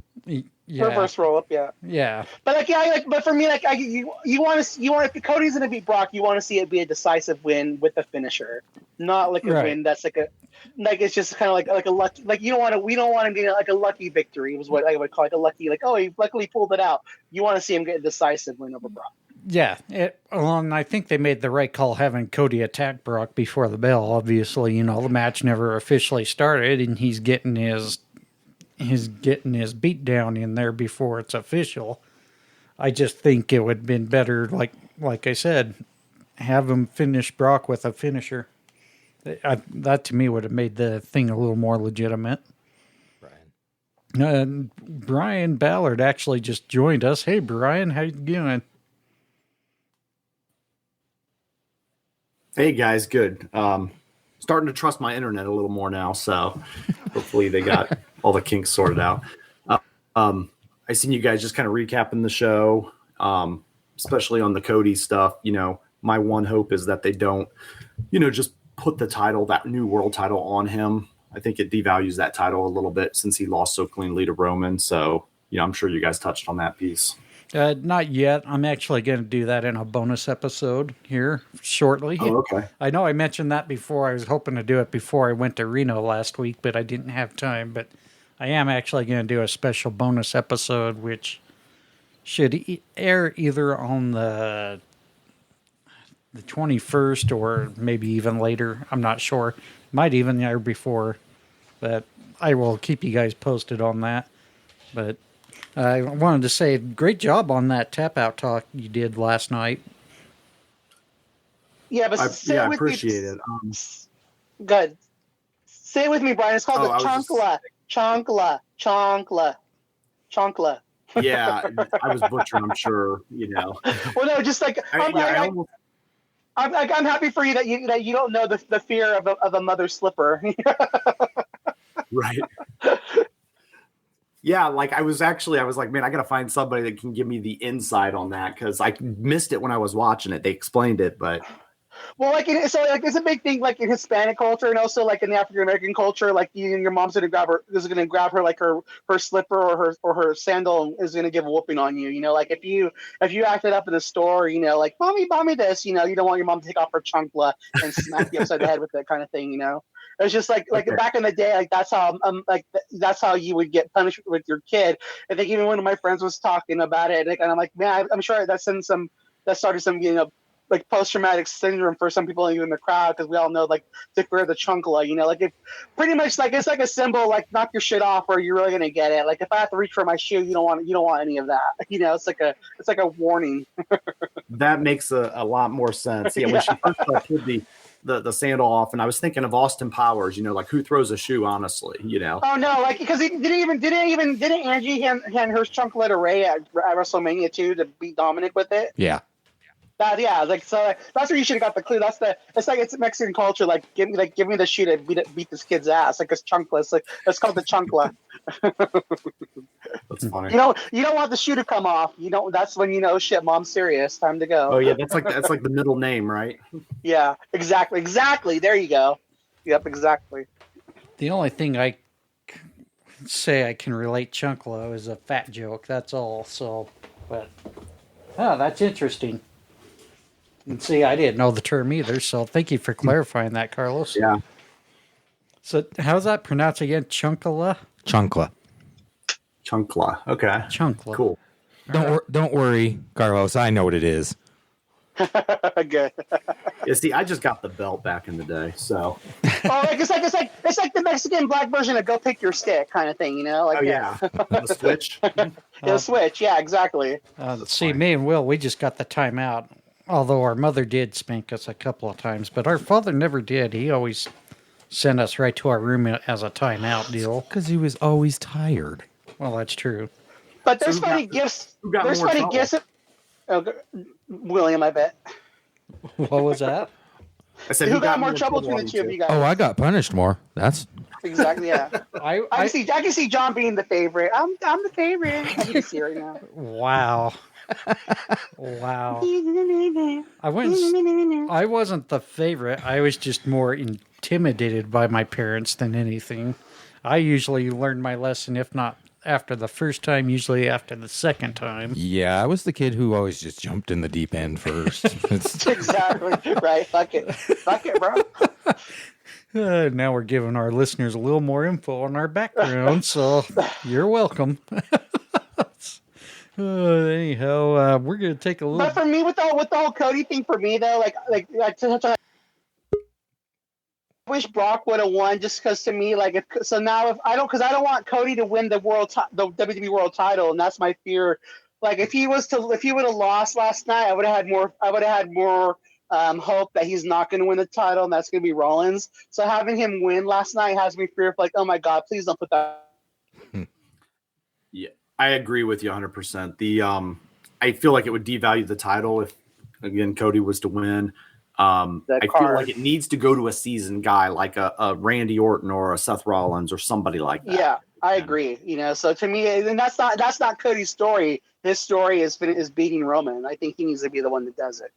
Speaker 1: Yeah.
Speaker 3: Reverse roll up, yeah.
Speaker 1: Yeah.
Speaker 3: But but for me, you want if Cody's gonna beat Brock, you want to see it be a decisive win with the finisher, not like a win that's like it's just kind of like a lucky, like we don't want him getting like a lucky victory was what I would call like a lucky, like, oh, he luckily pulled it out. You want to see him get a decisive win over Brock.
Speaker 1: Yeah, I think they made the right call having Cody attack Brock before the bell. Obviously, the match never officially started, and he's getting his beat down in there before it's official. I just think it would have been better, like I said, have him finish Brock with a finisher. That to me would have made the thing a little more legitimate. Bryan Ballard actually just joined us. Hey, Bryan, how you doing?
Speaker 5: Hey guys, good. Starting to trust my internet a little more now, so hopefully they got all the kinks sorted out. I seen you guys just kind of recapping the show, especially on the Cody stuff. My one hope is that they don't, just put the title, that new world title, on him. I think it devalues that title a little bit since he lost so cleanly to Roman. So, I'm sure you guys touched on that piece.
Speaker 1: Not yet. I'm actually going to do that in a bonus episode here shortly.
Speaker 5: Oh, okay.
Speaker 1: I know I mentioned that before. I was hoping to do it before I went to Reno last week, but I didn't have time. But I am actually going to do a special bonus episode, which should air either on the 21st or maybe even later. I'm not sure. Might even air before, but I will keep you guys posted on that. But I wanted to say, great job on that tap-out talk you did last night.
Speaker 3: Yeah, but say it with
Speaker 5: appreciate
Speaker 3: me.
Speaker 5: it.
Speaker 3: Good. Say it with me, Brian. It's called the
Speaker 5: I
Speaker 3: chonkla. Chonkla.
Speaker 5: Yeah, I was butchering. I'm sure.
Speaker 3: Well, no, just like I'm happy for you that you don't know the fear of a mother's slipper.
Speaker 5: Right. Yeah, like I was like, man, I got to find somebody that can give me the insight on that because I missed it when I was watching it. They explained it, but.
Speaker 3: Well, it's a big thing, like in Hispanic culture, and also like in the African American culture. Like your mom's gonna grab her like her slipper or her sandal and is gonna give a whooping on you. Like if you acted up in the store, like mommy, buy me this. You don't want your mom to take off her chunkla and smack you upside the head with that kind of thing. It's just like back in the day, like that's how you would get punished with your kid. I think even one of my friends was talking about it, and I'm like, man, I'm sure that started some like post-traumatic syndrome for some people even in the crowd because we all know like to fear the chunkla, like if pretty much like it's like a symbol like knock your shit off or you're really gonna get it. Like if I have to reach for my shoe, you don't want any of that. It's like a warning.
Speaker 5: That makes a lot more sense. Yeah, when she first pulled the sandal off, and I was thinking of Austin Powers. Like who throws a shoe, honestly.
Speaker 3: Oh no, like because he didn't Angie hand her chunkla to Ray at WrestleMania 2 to beat Dominic with it.
Speaker 2: Yeah.
Speaker 3: So that's where you should have got the clue. It's Mexican culture. Like give me the shoe to beat this kid's ass. Like it's chunkla. It's called the chunkla.
Speaker 5: That's funny.
Speaker 3: You don't want the shoe to come off. That's when shit, mom's serious. Time to go.
Speaker 5: Oh yeah, that's like the middle name, right?
Speaker 3: Yeah, exactly. There you go. Yep, exactly.
Speaker 1: The only thing I say I can relate chunkla is a fat joke. That's all. So, but that's interesting. And see, I didn't know the term either, so thank you for clarifying that, Carlos.
Speaker 5: Yeah.
Speaker 1: So how's that pronounced again? Chunkla?
Speaker 2: Chunkla.
Speaker 5: Okay.
Speaker 1: Chunkla.
Speaker 5: Cool.
Speaker 2: Don't worry, Carlos. I know what it is.
Speaker 3: Good.
Speaker 5: Yeah, see, I just got the belt back in the day, so.
Speaker 3: It's like the Mexican black version of "Go Pick Your Stick" kind of thing, Like,
Speaker 5: the switch.
Speaker 3: The switch, yeah, exactly.
Speaker 1: See, me and Will, we just got the timeout. Although our mother did spank us a couple of times, but our father never did. He always sent us right to our room as a timeout deal.
Speaker 2: Because he was always tired.
Speaker 1: Well, that's true.
Speaker 3: But there's funny gifts. There's funny gifts. William, I bet.
Speaker 1: What was that?
Speaker 5: I said,
Speaker 3: who got more trouble between the two of you guys?
Speaker 2: Oh, I got punished more. That's
Speaker 3: exactly, yeah. I can see John being the favorite. I'm the favorite. I can see right now.
Speaker 1: Wow. Wow. I wasn't the favorite. I was just more intimidated by my parents than anything. I usually learned my lesson, if not after the first time, usually after the second time.
Speaker 2: Yeah, I was the kid who always just jumped in the deep end first.
Speaker 3: Exactly. Right. Fuck it, bro.
Speaker 1: Now we're giving our listeners a little more info on our background, so you're welcome. Anyhow, we're gonna take a little.
Speaker 3: But for me, with the whole Cody thing, for me though, I wish Brock would have won, just because to me, like, because I don't want Cody to win the WWE World Title, and that's my fear. Like, if he would have lost last night, I would have had more hope that he's not going to win the title, and that's going to be Rollins. So having him win last night has me fearful. Like, oh my God, please don't put that.
Speaker 5: Yeah. I agree with you 100%. I feel like it would devalue the title if, again, Cody was to win. I feel like it needs to go to a seasoned guy like a Randy Orton or a Seth Rollins or somebody like that.
Speaker 3: Yeah, I agree. So to me, and that's not Cody's story. His story is beating Roman. I think he needs to be the one that does it.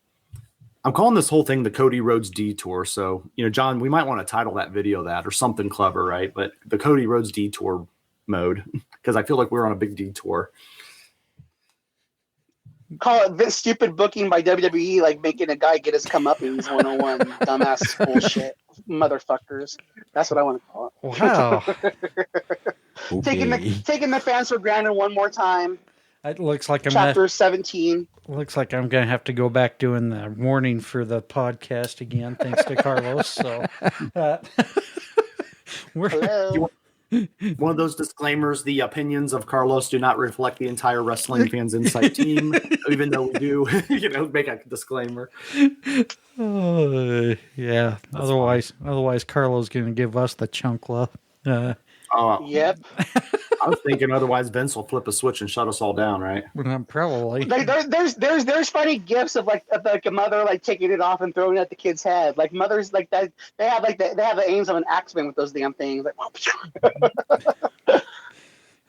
Speaker 5: I'm calling this whole thing the Cody Rhodes Detour. So, John, we might want to title that video that or something clever, right? But the Cody Rhodes Detour mode, because I feel like we're on a big detour.
Speaker 3: Call it this stupid booking by WWE, like making a guy get his comeuppance 101. Dumbass bullshit, motherfuckers. That's what I want to call it.
Speaker 1: Wow.
Speaker 3: taking the fans for granted one more time.
Speaker 1: It looks like
Speaker 3: Chapter 17.
Speaker 1: Looks like I'm going to have to go back doing the warning for the podcast again, thanks to Carlos. So,
Speaker 3: Hello.
Speaker 5: One of those disclaimers: the opinions of Carlos do not reflect the entire Wrestling Fans Insight team, even though we do, make a disclaimer.
Speaker 1: Yeah. Otherwise, Carlo's going to give us the chunkla.
Speaker 3: Yep.
Speaker 5: I was thinking otherwise Vince will flip a switch and shut us all down, right?
Speaker 1: Probably.
Speaker 3: Like there's funny gifs of like a mother like taking it off and throwing it at the kid's head. Like mothers like that they have the aims of an axeman with those damn things. Like,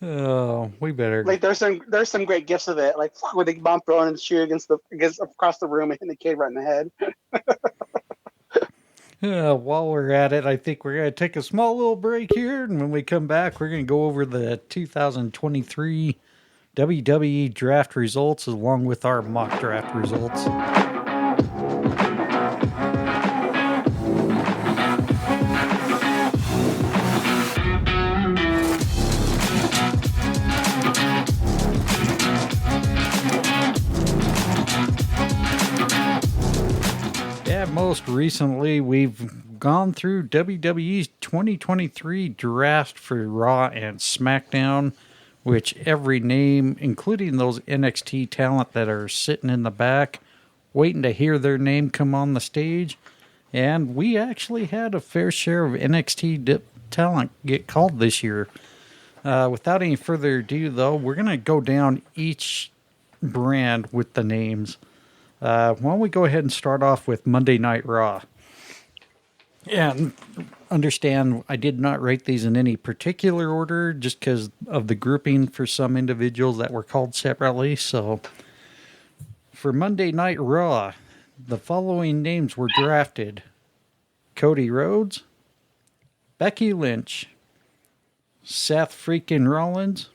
Speaker 1: Oh, we better.
Speaker 3: like there's some great gifs of it. Like with the bomb throwing his shoe against across the room and hitting the kid right in the head.
Speaker 1: While we're at it, I think we're going to take a small little break here. And when we come back, we're going to go over the 2023 WWE Draft results along with our mock draft results. Most recently, we've gone through WWE's 2023 draft for Raw and SmackDown, which every name, including those NXT talent that are sitting in the back, waiting to hear their name come on the stage. And we actually had a fair share of NXT talent get called this year. Without any further ado, though, we're going to go down each brand with the names. Why don't we go ahead and start off with Monday Night Raw? And understand I did not rate these in any particular order just because of the grouping for some individuals that were called separately. So for Monday Night Raw, the following names were drafted: Cody Rhodes, Becky Lynch, Seth freaking Rollins,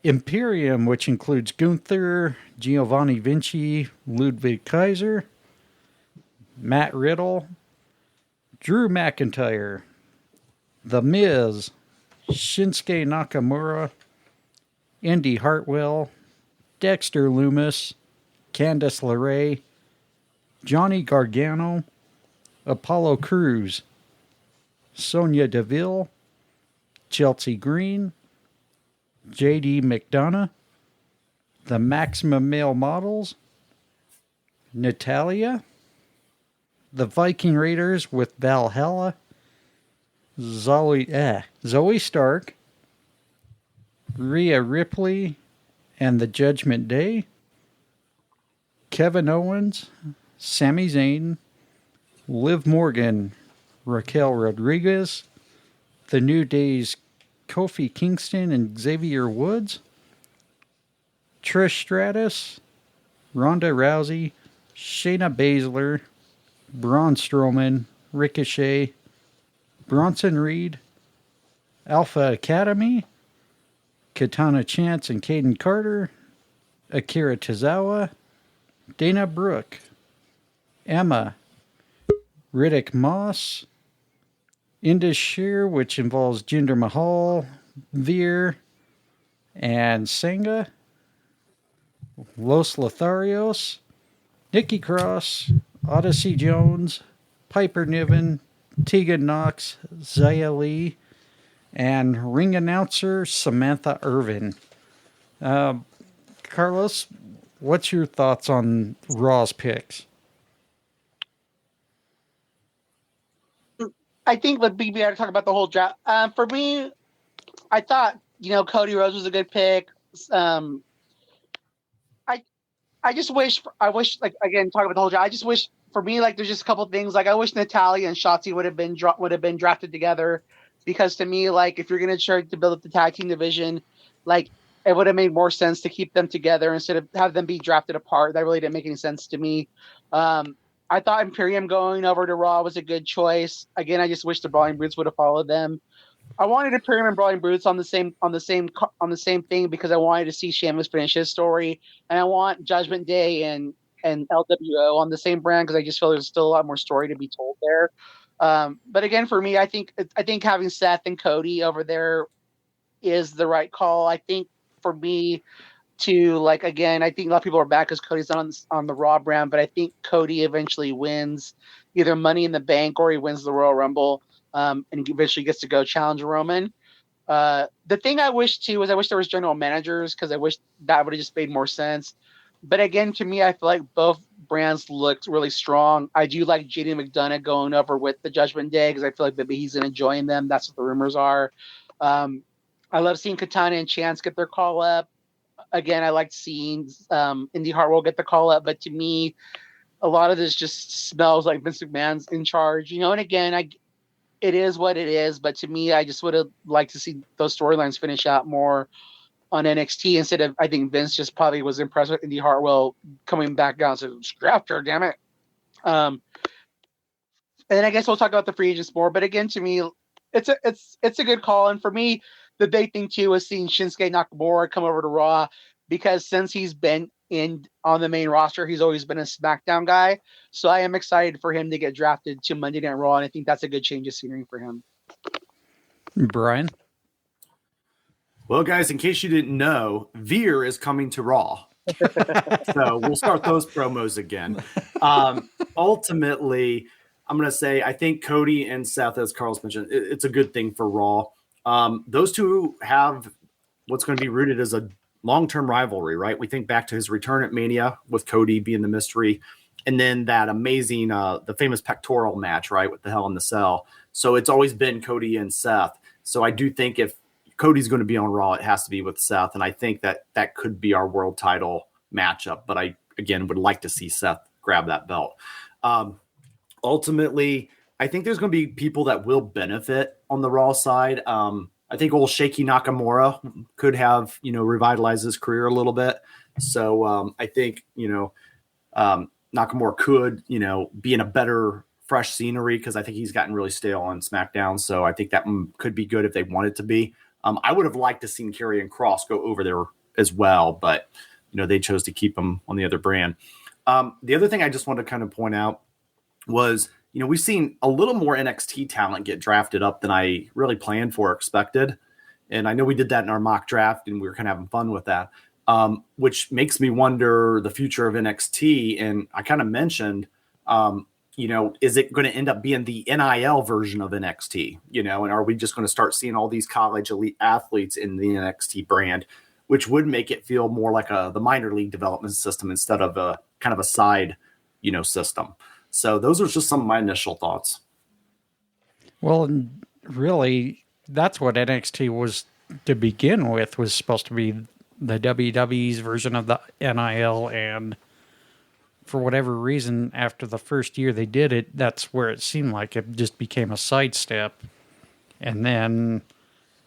Speaker 1: Imperium, which includes Gunther, Giovanni Vinci, Ludwig Kaiser, Matt Riddle, Drew McIntyre, The Miz, Shinsuke Nakamura, Indy Hartwell, Dexter Lumis, Candice LeRae, Johnny Gargano, Apollo Crews, Sonya Deville, Chelsea Green, J.D. McDonough, the Maximum Male Models, Natalia, the Viking Raiders with Valhalla, Zoe Stark, Rhea Ripley and the Judgment Day, Kevin Owens, Sami Zayn, Liv Morgan, Raquel Rodriguez, the New Day's Kofi Kingston and Xavier Woods, Trish Stratus, Ronda Rousey, Shayna Baszler, Braun Strowman, Ricochet, Bronson Reed, Alpha Academy, Katana Chance and Caden Carter, Akira Tozawa, Dana Brooke, Emma, Riddick Moss, Indus Sher, which involves Jinder Mahal, Veer, and Sangha, Los Lotharios, Nikki Cross, Odyssey Jones, Piper Niven, Tegan Knox, Xia Li, and ring announcer Samantha Irvin. Carlos, what's your thoughts on Raw's picks?
Speaker 3: I think would be better to talk about the whole draft. For me, I thought Cody Rhodes was a good pick. I just wish like again talking about the whole draft. I just wish for me like there's just a couple things like I wish Natalya and Shotzi would have been drafted together, because to me like if you're gonna try to build up the tag team division, like it would have made more sense to keep them together instead of have them be drafted apart. That really didn't make any sense to me. I thought Imperium going over to Raw was a good choice. Again, I just wish the Brawling Brutes would have followed them. I wanted Imperium and Brawling Brutes on the same thing because I wanted to see Sheamus finish his story, and I want Judgment Day and LWO on the same brand because I just feel there's still a lot more story to be told there. But again, for me, I think having Seth and Cody over there is the right call. I think for me to like again, I think a lot of people are back because Cody's not on the Raw brand, but I think Cody eventually wins either Money in the Bank or he wins the Royal Rumble. and eventually gets to go challenge Roman. The thing I wish too is I wish there was general managers, because I wish that would have just made more sense. But again, to me, I feel like both brands looked really strong. I do like JD McDonough going over with the Judgment Day, because I feel like maybe he's going to join them. That's what the rumors are. I love seeing Katana and Chance get their call up. Again, I liked seeing Indy Hartwell get the call up. But to me, a lot of this just smells like Vince McMahon's in charge. And again, it is what it is. But to me, I just would have liked to see those storylines finish out more on NXT, instead of, I think Vince just probably was impressed with Indy Hartwell coming back down. So scrapped her, damn it. And then I guess we'll talk about the free agents more. But again, to me, it's a good call. And for me, the big thing too was seeing Shinsuke Nakamura come over to Raw, because since he's been on the main roster, he's always been a SmackDown guy. So I am excited for him to get drafted to Monday Night Raw, and I think that's a good change of scenery for him.
Speaker 1: Brian?
Speaker 5: Well, guys, in case you didn't know, Veer is coming to Raw. So we'll start those promos again. Ultimately, I'm going to say I think Cody and Seth, as Carlos mentioned, it's a good thing for Raw. Those two have what's going to be rooted as a long-term rivalry, right? We think back to his return at Mania with Cody being the mystery, and then that amazing, the famous pectoral match, right, with the Hell in the Cell. So it's always been Cody and Seth. So I do think if Cody's going to be on Raw, it has to be with Seth, and I think that could be our world title matchup. But I, again, would like to see Seth grab that belt. Ultimately, I think there's going to be people that will benefit on the Raw side. I think old Shaky Nakamura could have, revitalized his career a little bit. So I think, Nakamura could, be in a better fresh scenery, because I think he's gotten really stale on SmackDown. So I think that could be good if they want it to be. I would have liked to see Karrion Kross go over there as well, but they chose to keep him on the other brand. The other thing I just wanted to kind of point out was, we've seen a little more NXT talent get drafted up than I really planned for or expected. And I know we did that in our mock draft, and we were kind of having fun with that, which makes me wonder the future of NXT. And I kind of mentioned, is it going to end up being the NIL version of NXT? And are we just going to start seeing all these college elite athletes in the NXT brand, which would make it feel more like the minor league development system instead of a kind of a side, system. So those are just some of my initial thoughts.
Speaker 1: Well, really, that's what NXT was to begin with, was supposed to be the WWE's version of the NIL, and for whatever reason, after the first year they did it, that's where it seemed like it just became a sidestep. And then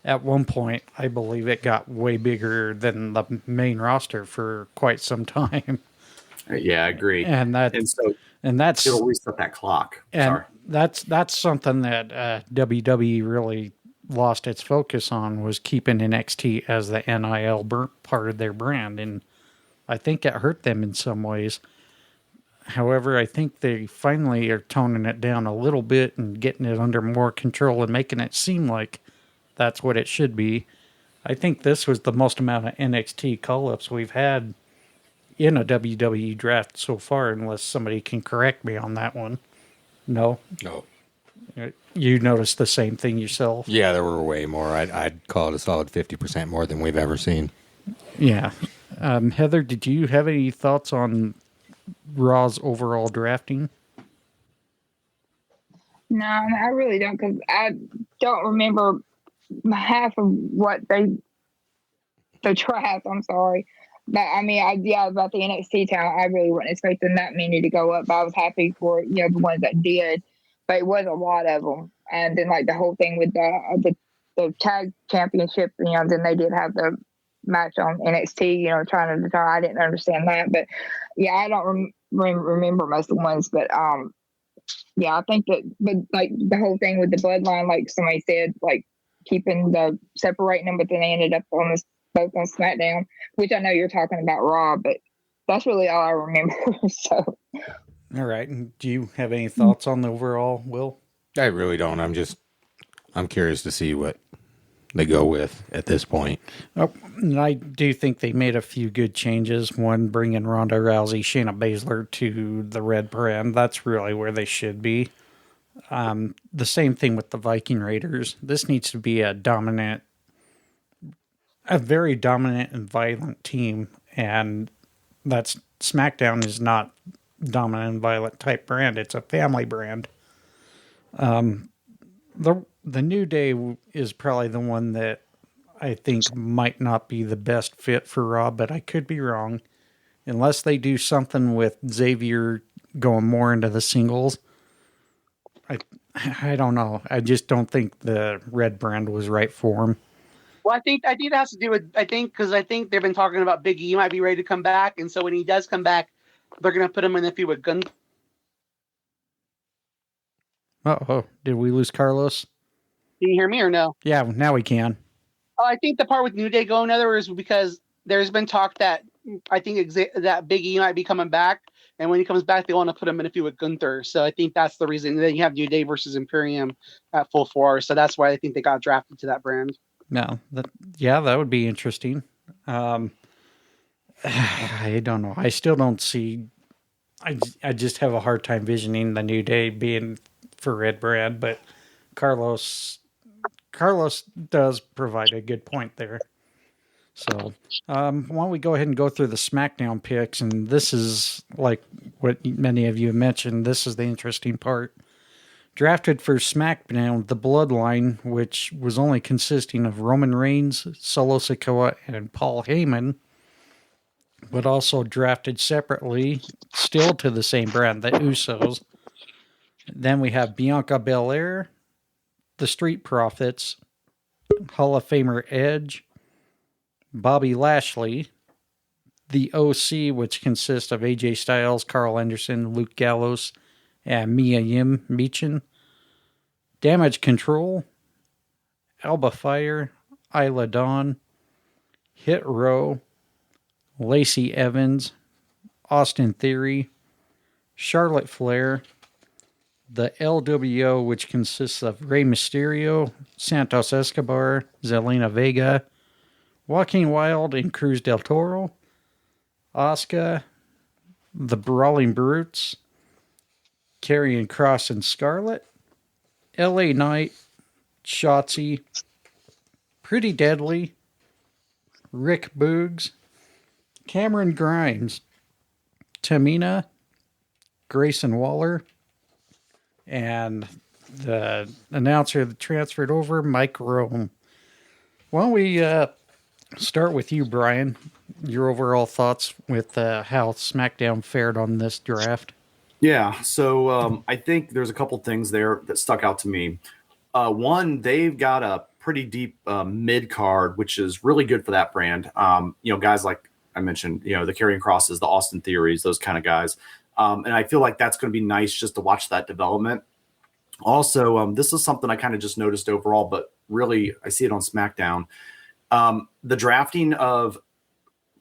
Speaker 1: at one point, I believe it got way bigger than the main roster for quite some time.
Speaker 5: Yeah, I agree.
Speaker 1: And that's
Speaker 5: it'll reset that clock.
Speaker 1: And that's something that WWE really lost its focus on, was keeping NXT as the NIL part of their brand, and I think it hurt them in some ways. However, I think they finally are toning it down a little bit and getting it under more control and making it seem like that's what it should be. I think this was the most amount of NXT call-ups we've had in a WWE draft so far, unless somebody can correct me on that one. No?
Speaker 2: No.
Speaker 1: You noticed the same thing yourself?
Speaker 2: Yeah, there were way more. I'd call it a solid 50% more than we've ever seen.
Speaker 1: Yeah. Heather, did you have any thoughts on Raw's overall drafting?
Speaker 4: No, I really don't, because I don't remember half of what the draft. I'm sorry. But I mean, about the NXT talent, I really wasn't expecting that many to go up. But I was happy for the ones that did, but it was a lot of them. And then like the whole thing with the tag championship, then they did have the match on NXT, trying to determine. I didn't understand that, but yeah, I don't remember most of the ones. But I think that, but like the whole thing with the bloodline, like somebody said, like separating them, but then they ended up both on SmackDown, which I know you're talking about Raw, but that's really all I remember. So,
Speaker 1: all right. And do you have any thoughts on the overall, Will?
Speaker 2: I really don't. I'm curious to see what they go with at this point.
Speaker 1: Oh, I do think they made a few good changes. One, bringing Ronda Rousey, Shayna Baszler to the red brand. That's really where they should be. The same thing with the Viking Raiders. This needs to be a very dominant and violent team, and that's SmackDown is not dominant and violent type brand. It's a family brand. The New Day is probably the one that I think might not be the best fit for Raw, but I could be wrong. Unless they do something with Xavier going more into the singles. I don't know. I just don't think the red brand was right for him.
Speaker 3: Well, I think that has to do with because I think they've been talking about Big E might be ready to come back, and so when he does come back, they're going to put him in the feud with Gun.
Speaker 1: Oh, did we lose Carlos?
Speaker 3: Can you hear me or no?
Speaker 1: Yeah, now we can.
Speaker 3: Oh, I think the part with New Day going other is because there's been talk that I think that Big E might be coming back, and when he comes back, they want to put him in a feud with Gunther. So I think that's the reason. Then you have New Day versus Imperium at full force. So that's why I think they got drafted to that brand.
Speaker 1: No, that would be interesting. I don't know. I still don't see. I just have a hard time visioning the New Day being for red brand, but Carlos does provide a good point there. So, why don't we go ahead and go through the SmackDown picks? And this is like what many of you have mentioned. This is the interesting part. Drafted for SmackDown, the Bloodline, which was only consisting of Roman Reigns, Solo Sikoa, and Paul Heyman, but also drafted separately, still to the same brand, the Usos. Then we have Bianca Belair, the Street Profits, Hall of Famer Edge, Bobby Lashley, the OC, which consists of AJ Styles, Carl Anderson, Luke Gallows, and Mia Yim Meechin, Damage Control, Alba Fire, Isla Dawn, Hit Row, Lacey Evans, Austin Theory, Charlotte Flair, the LWO, which consists of Rey Mysterio, Santos Escobar, Zelina Vega, Joaquin Wilde and Cruz del Toro, Asuka, the Brawling Brutes, Karrion Kross and Scarlett, LA Knight, Shotzi, Pretty Deadly, Rick Boogs, Cameron Grimes, Tamina, Grayson Waller, and the announcer that transferred over, Mike Rome. Why don't we start with you, Bryan? Your overall thoughts with how SmackDown fared on this draft?
Speaker 5: Yeah, so I think there's a couple things there that stuck out to me. One, they've got a pretty deep mid card, which is really good for that brand. Guys like I mentioned, the Karrion Krosses, the Austin Theories, those kind of guys. And I feel like that's going to be nice just to watch that development. Also, this is something I kind of just noticed overall, but really I see it on SmackDown. The drafting of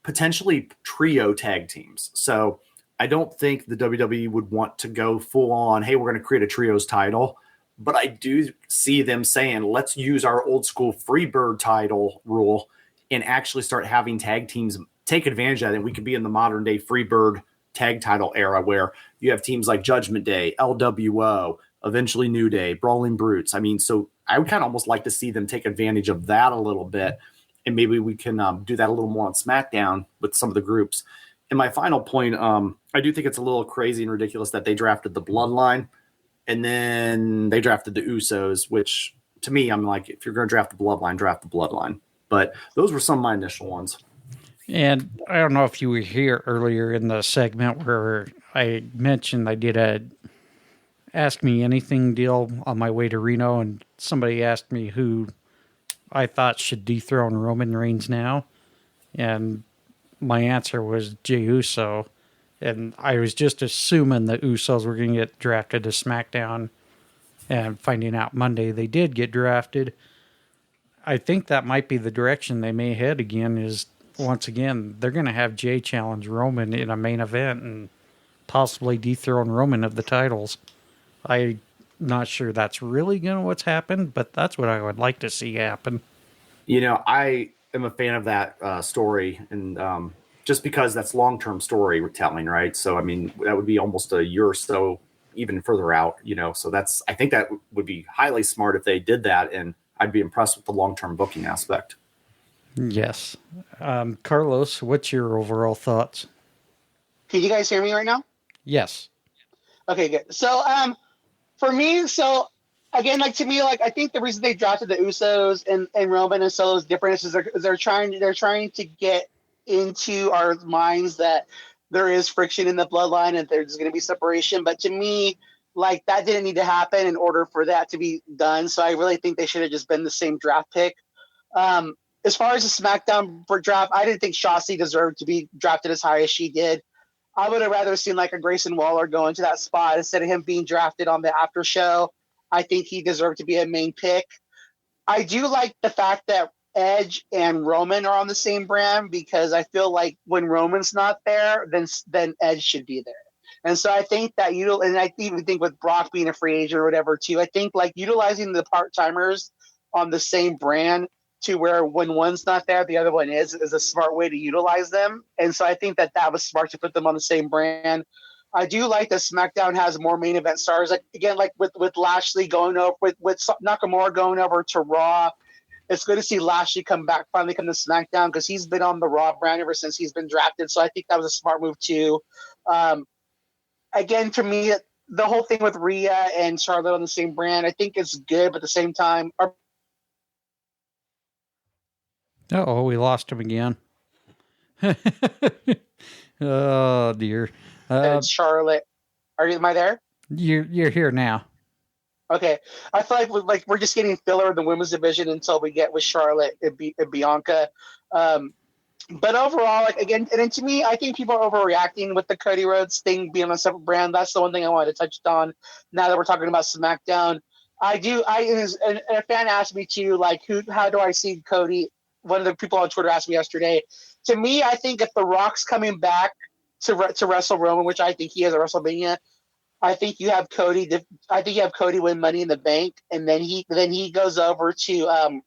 Speaker 5: potentially trio tag teams. So I don't think the WWE would want to go full on, hey, we're going to create a trios title. But I do see them saying, let's use our old school Freebird title rule and actually start having tag teams take advantage of that. And we could be in the modern day Freebird tag title era where you have teams like Judgment Day, LWO, eventually New Day, Brawling Brutes. I mean, so I would kind of almost like to see them take advantage of that a little bit. And maybe we can do that a little more on SmackDown with some of the groups. And my final point, I do think it's a little crazy and ridiculous that they drafted the Bloodline and then they drafted the Usos, which to me, I'm like, if you're going to draft the Bloodline, draft the Bloodline. But those were some of my initial ones.
Speaker 1: And I don't know if you were here earlier in the segment where I mentioned I did a Ask Me Anything deal on my way to Reno, and somebody asked me who I thought should dethrone Roman Reigns now. And my answer was Jey Uso. And I was just assuming the Usos were going to get drafted to SmackDown, and finding out Monday they did get drafted. I think that might be the direction they may head again, is once again, they're going to have Jey challenge Roman in a main event and possibly dethrone Roman of the titles. I'm not sure that's really going to what's happened, but that's what I would like to see happen.
Speaker 5: I am a fan of that story, and just because that's long-term storytelling, right? So, I mean, that would be almost a year or so even further out, so I think that would be highly smart if they did that. And I'd be impressed with the long-term booking aspect.
Speaker 1: Yes. Carlos, what's your overall thoughts?
Speaker 3: Can you guys hear me right now?
Speaker 1: Yes.
Speaker 3: Okay, good. So, for me, again, like to me, like I think the reason they drafted the Usos and Roman and Solo is different is they're trying to get into our minds that there is friction in the bloodline and there's going to be separation. But to me, like that didn't need to happen in order for that to be done. So I really think they should have just been the same draft pick. As far as the SmackDown for draft, I didn't think Shotzi deserved to be drafted as high as she did. I would have rather seen like a Grayson Waller go into that spot instead of him being drafted on the after show. I think he deserved to be a main pick. I do like the fact that Edge and Roman are on the same brand because I feel like when Roman's not there, then Edge should be there. And so I think that and I even think with Brock being a free agent or whatever too, I think like utilizing the part-timers on the same brand to where when one's not there, the other one is a smart way to utilize them. And so I think that was smart to put them on the same brand. I do like that SmackDown has more main event stars. Like again, like with Lashley going over with Nakamura going over to Raw. It's good to see Lashley finally come to SmackDown because he's been on the Raw brand ever since he's been drafted. So I think that was a smart move too. Again, to me, the whole thing with Rhea and Charlotte on the same brand, I think it's good, but at the same time,
Speaker 1: we lost him again. Oh dear.
Speaker 3: Charlotte, am I there?
Speaker 1: You're here now.
Speaker 3: Okay, I feel like we're just getting filler in the women's division until we get with Charlotte and Bianca. But overall, like again, and to me, I think people are overreacting with the Cody Rhodes thing being on a separate brand. That's the one thing I wanted to touch on. Now that we're talking about SmackDown, and a fan asked me too, like, how do I see Cody? One of the people on Twitter asked me yesterday. To me, I think if The Rock's coming back to wrestle Roman, which I think he is at WrestleMania, I think you have Cody. I think you have Cody win Money in the Bank, and then he goes over to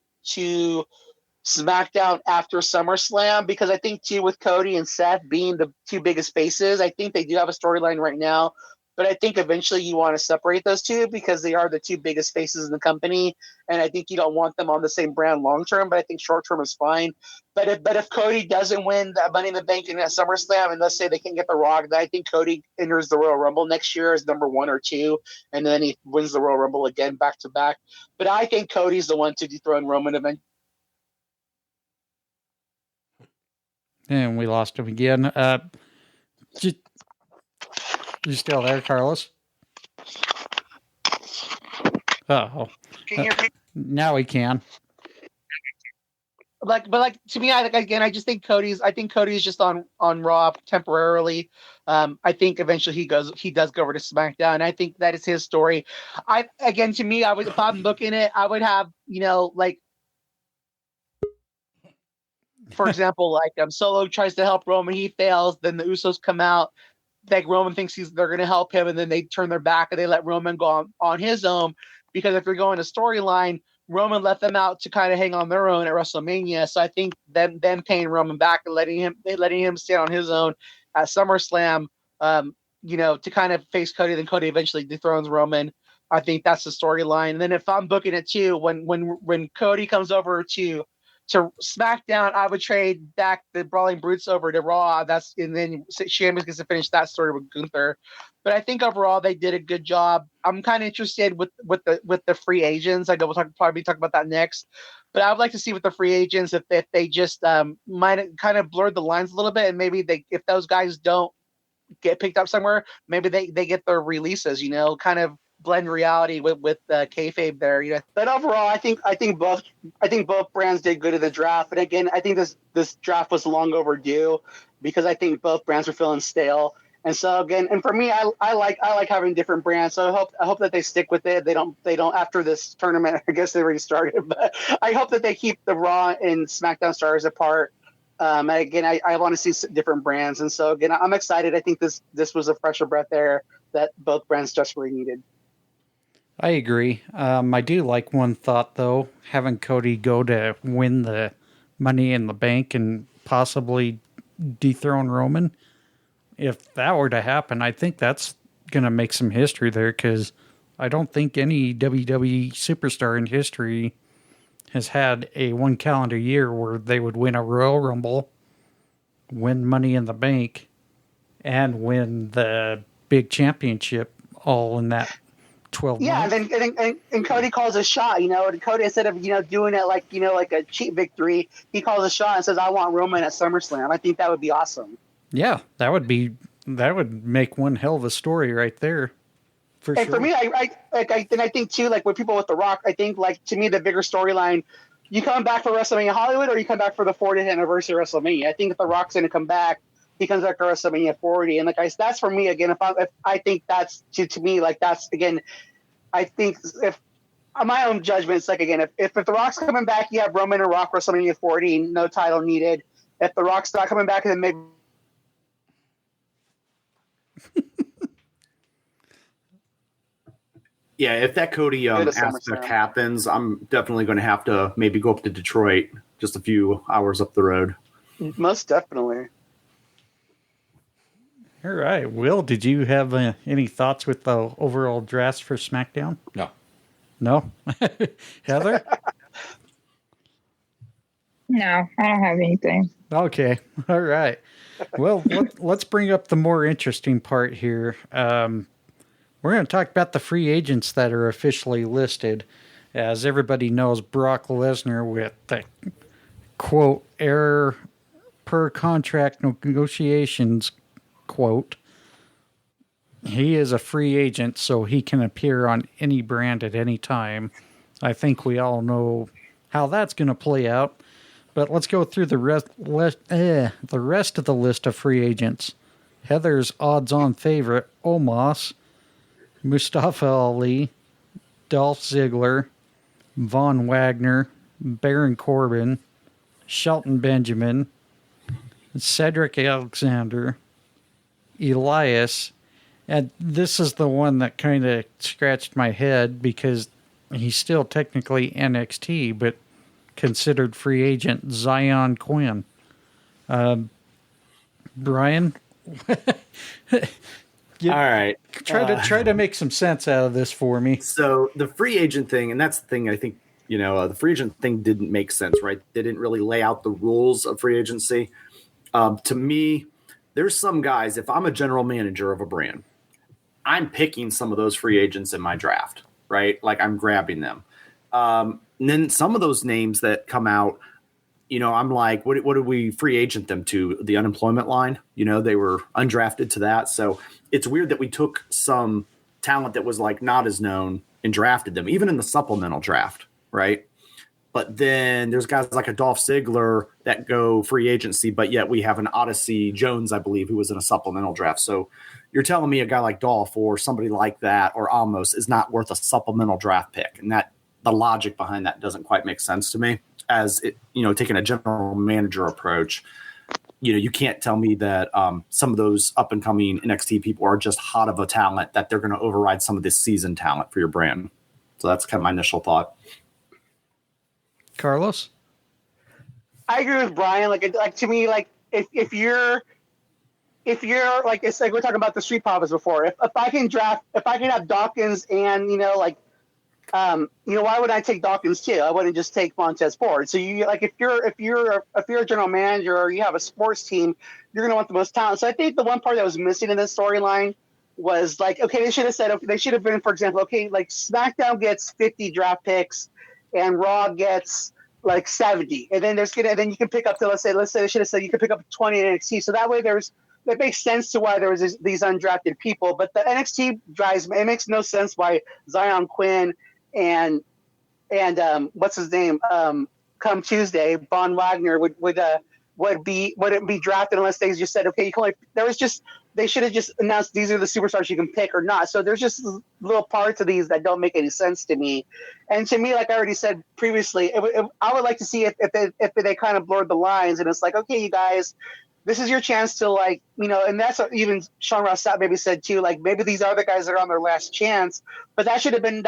Speaker 3: SmackDown after SummerSlam, because I think too with Cody and Seth being the two biggest faces, I think they do have a storyline right now. But I think eventually you want to separate those two because they are the two biggest faces in the company, and I think you don't want them on the same brand long term. But I think short term is fine. But if Cody doesn't win that Money in the Bank in that SummerSlam, and let's say they can't get The Rock, then I think Cody enters the Royal Rumble next year as number 1 or 2, and then he wins the Royal Rumble again back to back. But I think Cody's the one to dethrone Roman eventually.
Speaker 1: And we lost him again. You still there, Carlos? Oh,
Speaker 3: Can you hear me?
Speaker 1: Now we can.
Speaker 3: But to me, I just think Cody's just on Raw temporarily. I think eventually he does go over to SmackDown. I think that is his story. To me, if I'm booking it, I would have, like, for example, like Solo tries to help Roman, he fails, then the Usos come out. Like Roman thinks they're going to help him, and then they turn their back and they let Roman go on his own. Because if you're going to storyline, Roman let them out to kind of hang on their own at WrestleMania. So I think them paying Roman back and letting him stand on his own at SummerSlam, to kind of face Cody. Then Cody eventually dethrones Roman. I think that's the storyline. And then if I'm booking it too, when Cody comes over to SmackDown, I would trade back the Brawling Brutes over to Raw. And then Sheamus gets to finish that story with Gunther. But I think overall they did a good job. I'm kind of interested with the free agents. I know we'll probably talk about that next. But I would like to see with the free agents if they just might kind of blurred the lines a little bit, and maybe if those guys don't get picked up somewhere, maybe they get their releases. Kind of blend reality with kayfabe there. But overall, I think both brands did good at the draft. But again, I think this draft was long overdue because I think both brands were feeling stale. And so again, and for me, I like having different brands. So I hope that they stick with it. They don't after this tournament. I guess they already started, but I hope that they keep the Raw and SmackDown stars apart. Again, I want to see different brands. And so again, I'm excited. I think this was a fresher breath air that both brands desperately needed.
Speaker 1: I agree. I do like one thought, though, having Cody go to win the Money in the Bank and possibly dethrone Roman. If that were to happen, I think that's going to make some history there because I don't think any WWE superstar in history has had a one calendar year where they would win a Royal Rumble, win Money in the Bank, and win the big championship all in that 12 months.
Speaker 3: And Cody calls a shot, and Cody, instead of, doing it like a cheap victory, he calls a shot and says, I want Roman at SummerSlam. I think that would be awesome.
Speaker 1: Yeah, that would make one hell of a story right there. For
Speaker 3: me, I think too, like with people with The Rock, I think like to me the bigger storyline, you come back for WrestleMania Hollywood or you come back for the 40th anniversary of WrestleMania. I think if The Rock's going to come back, he comes back to WrestleMania 40, and like that's for me again. If I think that's to me like that's again, I think if my own judgment, it's like again if The Rock's coming back, you have Roman and Rock WrestleMania 40, no title needed. If The Rock's not coming back, then maybe.
Speaker 5: Yeah, if that Cody aspect happens, I'm definitely going to have to maybe go up to Detroit, just a few hours up the road.
Speaker 3: Most definitely.
Speaker 1: All right. Will, did you have any thoughts with the overall draft for SmackDown?
Speaker 2: No.
Speaker 1: No? Heather?
Speaker 4: No, I don't have anything.
Speaker 1: Okay. All right. Well, let's bring up the more interesting part here. We're going to talk about the free agents that are officially listed. As everybody knows, Brock Lesnar with the, quote, error per contract negotiations, quote, he is a free agent, so he can appear on any brand at any time. I think we all know how that's going to play out. But let's go through the rest of the list of free agents. Heather's odds-on favorite, Omos, Mustafa Ali, Dolph Ziggler, Von Wagner, Baron Corbin, Shelton Benjamin, Cedric Alexander, Elias, and this is the one that kind of scratched my head because he's still technically NXT, but considered free agent, Zion Quinn. Bryan?
Speaker 5: All right.
Speaker 1: Try to make some sense out of this for me.
Speaker 5: So the free agent thing, and that's the thing I think, the free agent thing didn't make sense, right? They didn't really lay out the rules of free agency. To me, there's some guys, if I'm a general manager of a brand, I'm picking some of those free agents in my draft, right? Like I'm grabbing them. And then some of those names that come out, I'm like, what do we free agent them to? The unemployment line? They were undrafted to that. So it's weird that we took some talent that was like not as known and drafted them, even in the supplemental draft, right? But then there's guys like a Dolph Ziggler that go free agency, but yet we have an Odyssey Jones, I believe, who was in a supplemental draft. So you're telling me a guy like Dolph or somebody like that or Almost is not worth a supplemental draft pick. And that the logic behind that doesn't quite make sense to me. As it, taking a general manager approach, you can't tell me that some of those up and coming NXT people are just hot of a talent that they're going to override some of this seasoned talent for your brand. So that's kind of my initial thought.
Speaker 1: Carlos?
Speaker 3: I agree with Bryan. Like to me, like if you're like, it's like we're talking about the Street Profits before. If I can have Dawkins and why would I take Dawkins too? I wouldn't just take Montez Ford. So you like if you're a general manager or you have a sports team, you're gonna want the most talent. So I think the one part that was missing in this storyline was like, okay, they should have said, okay, they should have been, for example, okay, like SmackDown gets 50 draft picks and Raw gets like 70, and then then you can pick up to let's say they should have said you can pick up 20 in NXT. So that way that makes sense to why there was these undrafted people. But the NXT it makes no sense why Zion Quinn and what's his name come Tuesday, Von Wagner wouldn't be drafted unless they just said, okay, you can only, they should have just announced these are the superstars you can pick or not. So there's just little parts of these that don't make any sense to me. And to me, like I already said previously, I would like to see if they kind of blurred the lines and it's like, okay, you guys, this is your chance to and that's what even Sean Ross Sapp maybe said too, like maybe these are the guys that are on their last chance, but that should have been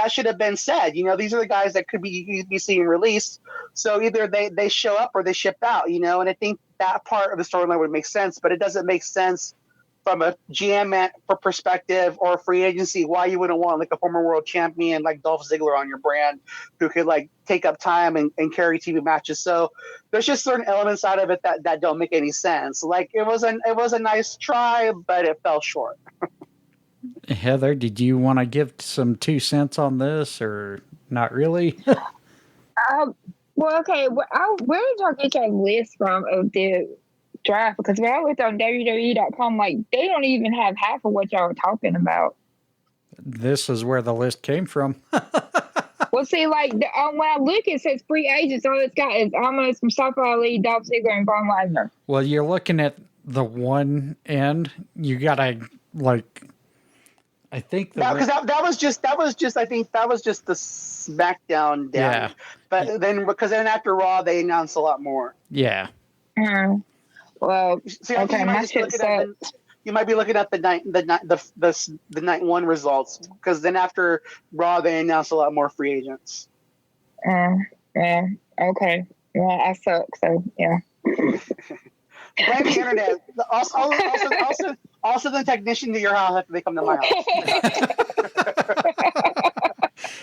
Speaker 3: said, these are the guys that could be seeing released. So either they show up or they ship out, and I think that part of the storyline would make sense, but it doesn't make sense from a GM perspective or free agency, why you wouldn't want like a former world champion like Dolph Ziggler on your brand who could like take up time and carry TV matches. So there's just certain elements out of it that don't make any sense. Like it was a nice try, but it fell short.
Speaker 1: Heather, did you want to give some 2 cents on this or not really?
Speaker 4: Well, okay. Where did y'all get your list from of the draft? Because when I looked on WWE.com, like they don't even have half of what y'all were talking about.
Speaker 1: This is where the list came from.
Speaker 4: Well, see, like when I look, it says free agents. All it's got is almost Mustafa Ali, Dolph Ziggler, and Von Wagner.
Speaker 1: Well, you're looking at the one end. You gotta like. I think
Speaker 3: because that was just I think that was just the SmackDown down.
Speaker 1: Yeah.
Speaker 3: But then after Raw they announced a lot more.
Speaker 1: Yeah.
Speaker 4: Well,
Speaker 3: see,
Speaker 4: okay, my shit sucks.
Speaker 3: You might be looking at the night one results because then after Raw they announced a lot more free agents.
Speaker 4: Yeah. Okay. Well, I suck. So yeah.
Speaker 3: Blame the internet. Also, the technician to your house have to come to my house.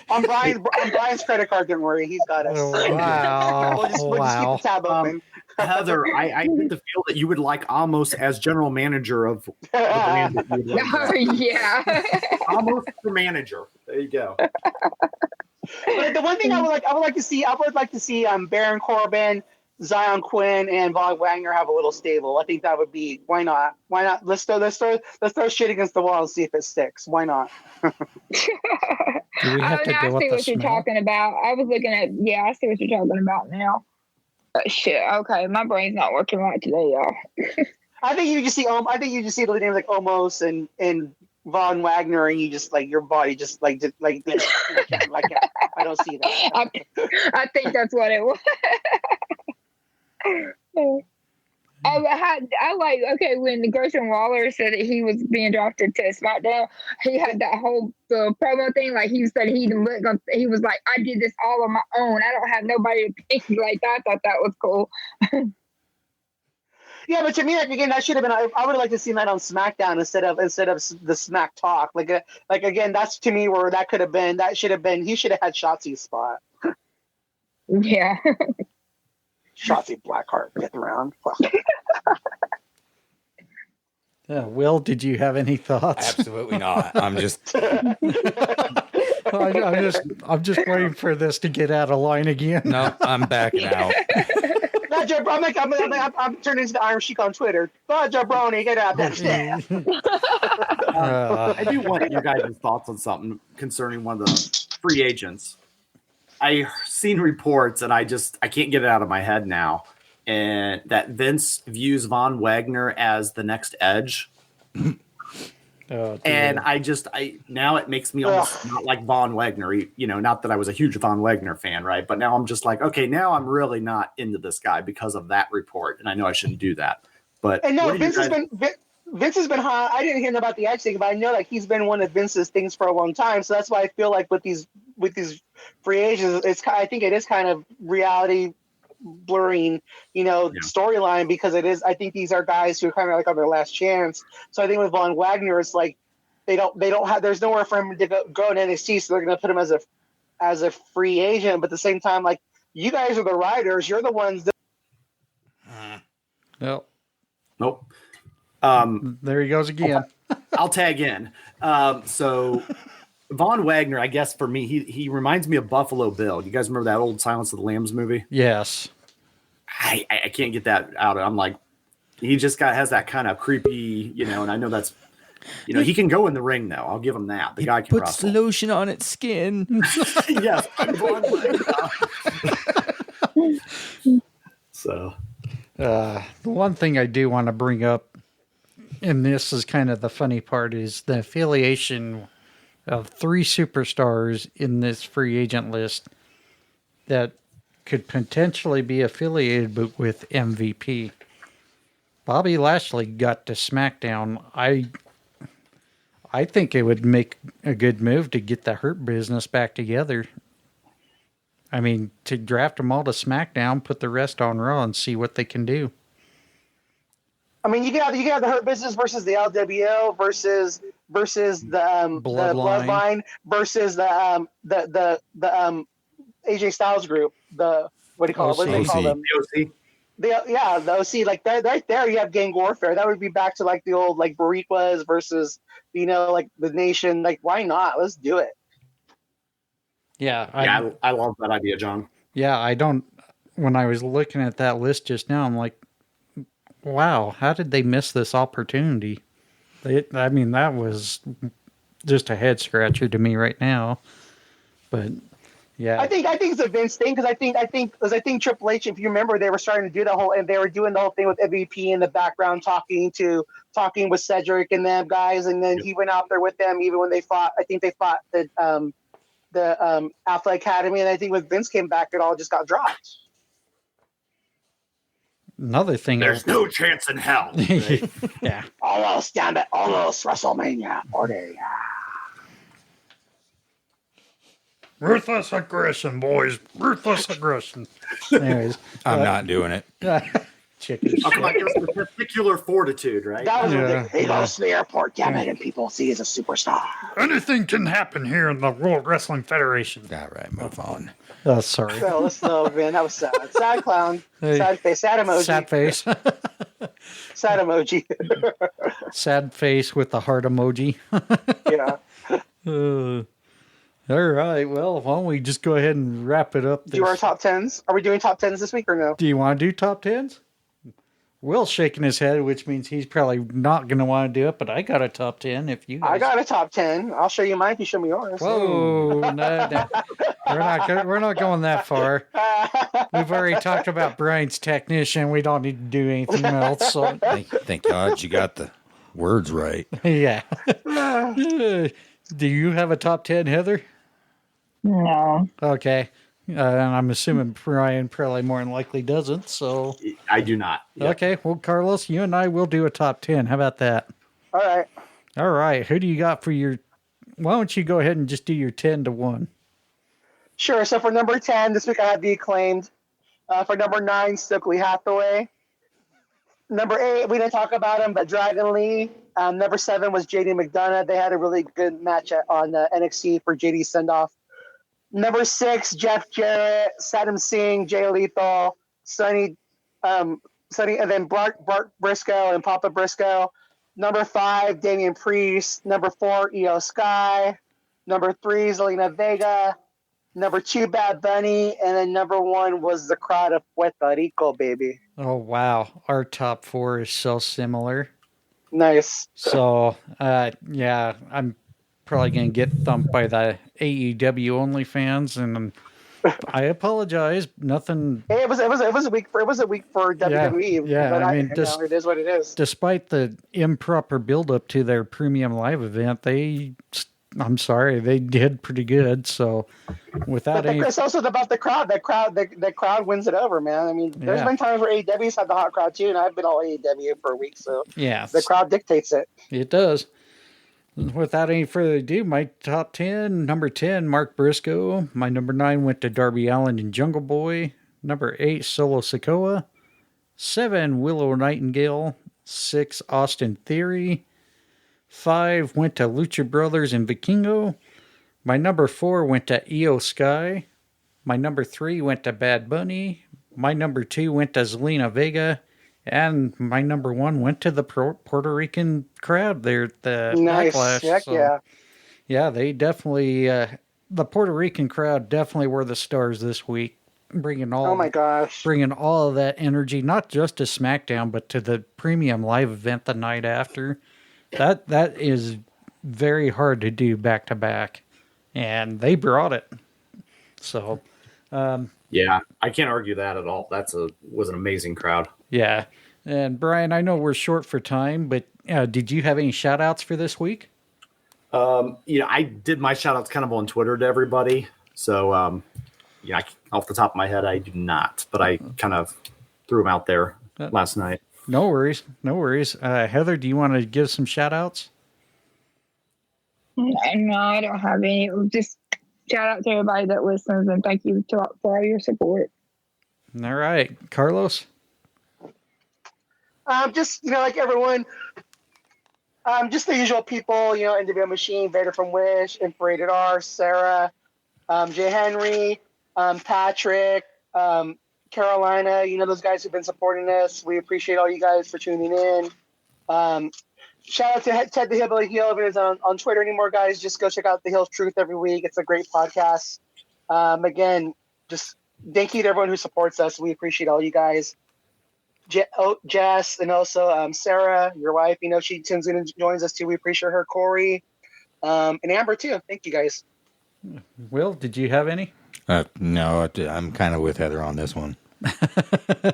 Speaker 3: on Brian's credit card, don't worry, he's got us.
Speaker 1: Wow.
Speaker 3: We'll just keep the tab open.
Speaker 5: Heather, I get the feel that you would like Amos as general manager of the brand. That you would like.
Speaker 4: Yeah.
Speaker 5: Amos for manager. There you go.
Speaker 3: But the one thing I would like to see Baron Corbin, Zion Quinn, and Von Wagner have a little stable. I think that would be why not? Why not? Let's throw shit against the wall and see if it sticks. Why not?
Speaker 1: Do we have to
Speaker 4: I
Speaker 1: go with
Speaker 4: see
Speaker 1: the
Speaker 4: what you're
Speaker 1: smell?
Speaker 4: talking about. I was looking at I see what you're talking about now. Shit. Okay, my brain's not working right today, y'all.
Speaker 3: I think you just see the names like Omos and Von Wagner, and you just like your body just like I don't see that.
Speaker 4: I think that's what it was. I like, okay, when Grayson Waller said that he was being drafted to SmackDown, he had that whole promo thing. Like he said, he was like, I did this all on my own. I don't have nobody to pick me like that. I thought that was cool.
Speaker 3: Yeah, but to me, like again, that should have been. I would have liked to see that on SmackDown instead of the Smack Talk. Like again, that's to me where that could have been. That should have been. He should have had Shotzi's spot.
Speaker 4: Yeah.
Speaker 3: Shotzi Blackheart getting around.
Speaker 1: Will, did you have any thoughts?
Speaker 2: Absolutely not. I'm just
Speaker 1: I'm just waiting for this to get out of line again.
Speaker 2: no. I'm backing out.
Speaker 3: I'm turning into the Iron Sheik on Twitter. Oh, Jabroni, get out there.
Speaker 5: I do want your guys' thoughts on something concerning one of the free agents. I've seen reports, and I can't get it out of my head now, and that Vince views Von Wagner as the next Edge. And now it makes me almost not like Von Wagner. Not that I was a huge Von Wagner fan, right? But now I'm just like, okay, now I'm really not into this guy because of that report, and I know I shouldn't do that. But
Speaker 3: and no, Vince has been hot. I didn't hear about the Edge thing, but I know like he's been one of Vince's things for a long time. So that's why I feel like with these free agents, I think it is kind of reality blurring, storyline, because it is. I think these are guys who are kind of like on their last chance. So I think with Von Wagner, it's like they don't have. There's nowhere for him to go in NXT, so they're going to put him as a free agent. But at the same time, like you guys are the writers, you're the ones that.
Speaker 5: Nope.
Speaker 1: There he goes again.
Speaker 5: I'll tag in. So Von Wagner, I guess for me, he reminds me of Buffalo Bill. You guys remember that old Silence of the Lambs movie?
Speaker 1: Yes.
Speaker 5: I can't get that out. I'm like, he just has that kind of creepy, and I know that's, he can go in the ring though. I'll give him that. The guy can
Speaker 2: Puts
Speaker 5: wrestle.
Speaker 2: lotion on its skin.
Speaker 5: Yes. So.
Speaker 1: The one thing I do want to bring up, and this is kind of the funny part, is the affiliation of 3 superstars in this free agent list that could potentially be affiliated with MVP. Bobby Lashley got to SmackDown. I think it would make a good move to get the Hurt Business back together. I mean, to draft them all to SmackDown, put the rest on Raw, and see what they can do.
Speaker 3: I mean, you can have the Hurt Business versus the LWO versus the Bloodline versus the AJ Styles group. The what do you call it? What do they call them? The OC. Like right there, you have gang warfare. That would be back to like the old like Bariquas versus like the Nation. Like why not? Let's do it.
Speaker 1: Yeah,
Speaker 5: I love that idea, John.
Speaker 1: Yeah, I don't. When I was looking at that list just now, I'm like, wow, how did they miss this opportunity? I mean, that was just a head scratcher to me right now. But yeah, I
Speaker 3: think it's a Vince thing because I think Triple H, if you remember, they were starting to do the whole, and they were doing the whole thing with MVP in the background, talking with Cedric and them guys, and then he went out there with them even when they fought. I think they fought the Alpha Academy, and I think when Vince came back, it all just got dropped.
Speaker 1: Another thing,
Speaker 5: there's no chance in hell. Right?
Speaker 3: Yeah, almost, damn it, almost WrestleMania 40.
Speaker 1: Ruthless aggression, boys. Ruthless aggression. Anyways,
Speaker 2: I'm not doing it.
Speaker 3: Chicken.
Speaker 5: There's particular fortitude, right?
Speaker 3: That was ridiculous. He goes to the airport, damn it, and people see he's a superstar.
Speaker 1: Anything can happen here in the World Wrestling Federation.
Speaker 2: All right, move on.
Speaker 1: Oh, sorry.
Speaker 3: No, man, that was sad. Sad clown. Sad face. Sad emoji.
Speaker 1: Sad face.
Speaker 3: Sad emoji.
Speaker 1: Sad face with the heart emoji.
Speaker 3: Yeah.
Speaker 1: All right. Well, why don't we just go ahead and wrap it up?
Speaker 3: Do our top 10s? Are we doing top 10s this week or no?
Speaker 1: Do you want to do top 10s? Will's shaking his head, which means he's probably not going to want to do it, but I got a top 10 if you guys...
Speaker 3: I got a top 10. I'll show you mine if you show me yours.
Speaker 1: Whoa. No. We're not going that far. We've already talked about Bryan's technician. We don't need to do anything else. So.
Speaker 2: Thank God you got the words right.
Speaker 1: Yeah. Do you have a top 10, Heather?
Speaker 4: No.
Speaker 1: Okay. And I'm assuming Bryan probably more than likely doesn't, so...
Speaker 5: I do not.
Speaker 1: Yep. Okay, well, Carlos, you and I will do a top 10. How about that?
Speaker 3: All right.
Speaker 1: All right. Who do you got for your... Why don't you go ahead and just do your 10 to 1?
Speaker 3: Sure. So for number 10, this week I have The Acclaimed. For number 9, Stokely Hathaway. Number 8, we didn't talk about him, but Dragon Lee. Number 7 was JD McDonough. They had a really good match on NXT for JD's send-off. Number 6, Jeff Jarrett, Saddam Singh, Jay Lethal, Sonny, and then Bart Briscoe and Papa Briscoe. Number 5, Damian Priest. Number 4, Io Sky. Number 3, Zelina Vega. Number 2, Bad Bunny. And then number 1 was the crowd of Puerto Rico, baby.
Speaker 1: Oh, wow. Our top 4 is so similar.
Speaker 3: Nice.
Speaker 1: So, yeah, I'm probably going to get thumped by the AEW only fans, and I apologize. Nothing.
Speaker 3: Hey, it was a week for WWE.
Speaker 1: Yeah,
Speaker 3: but
Speaker 1: I mean,
Speaker 3: it is what it is.
Speaker 1: Despite the improper build-up to their premium live event, I'm sorry, they did pretty good. So, without
Speaker 3: it's also about the crowd. The crowd wins it over, man. I mean, there's been times where AEW's had the hot crowd too, and I've been all AEW for a week, so
Speaker 1: yeah,
Speaker 3: the crowd dictates it.
Speaker 1: It does. Without any further ado, my top 10, number 10, Mark Briscoe. My number 9 went to Darby Allin and Jungle Boy. Number 8, Solo Sikoa. 7, Willow Nightingale. 6, Austin Theory. 5 went to Lucha Brothers and Vikingo. My number 4 went to Io Sky. My number 3 went to Bad Bunny. My number 2 went to Zelina Vega. And my number 1 went to the Puerto Rican crowd there at the Backlash.
Speaker 3: Heck
Speaker 1: so,
Speaker 3: yeah.
Speaker 1: Yeah, they definitely, the Puerto Rican crowd definitely were the stars this week. Bringing all of that energy, not just to SmackDown, but to the premium live event the night after. That is very hard to do back to back. And they brought it. So,
Speaker 5: yeah, I can't argue that at all. Was an amazing crowd.
Speaker 1: Yeah. And Bryan, I know we're short for time, but did you have any shout outs for this week?
Speaker 5: I did my shout outs kind of on Twitter to everybody. So, off the top of my head, I do not, but I kind of threw them out there last night.
Speaker 1: No worries. Heather, do you want to give some shout outs?
Speaker 4: No, I don't have any. Just shout out to everybody that listens and thank you for all your support.
Speaker 1: All right. Carlos?
Speaker 3: Just, like everyone, just the usual people, NWO Machine, Vader from Wish, Infrared R, Sarah, Jay Henry, Patrick, Carolina, those guys who've been supporting us. We appreciate all you guys for tuning in. Shout out to Ted the Hillbilly Hill. If it's on Twitter anymore, guys, just go check out The Hill's Truth every week. It's a great podcast. Again, just thank you to everyone who supports us. We appreciate all you guys. Jess, and also Sarah, your wife, she tunes in and joins us too. We appreciate her. Corey, and Amber too. Thank you guys.
Speaker 1: Will, did you have any?
Speaker 2: No, I'm kind of with Heather on this one.
Speaker 3: The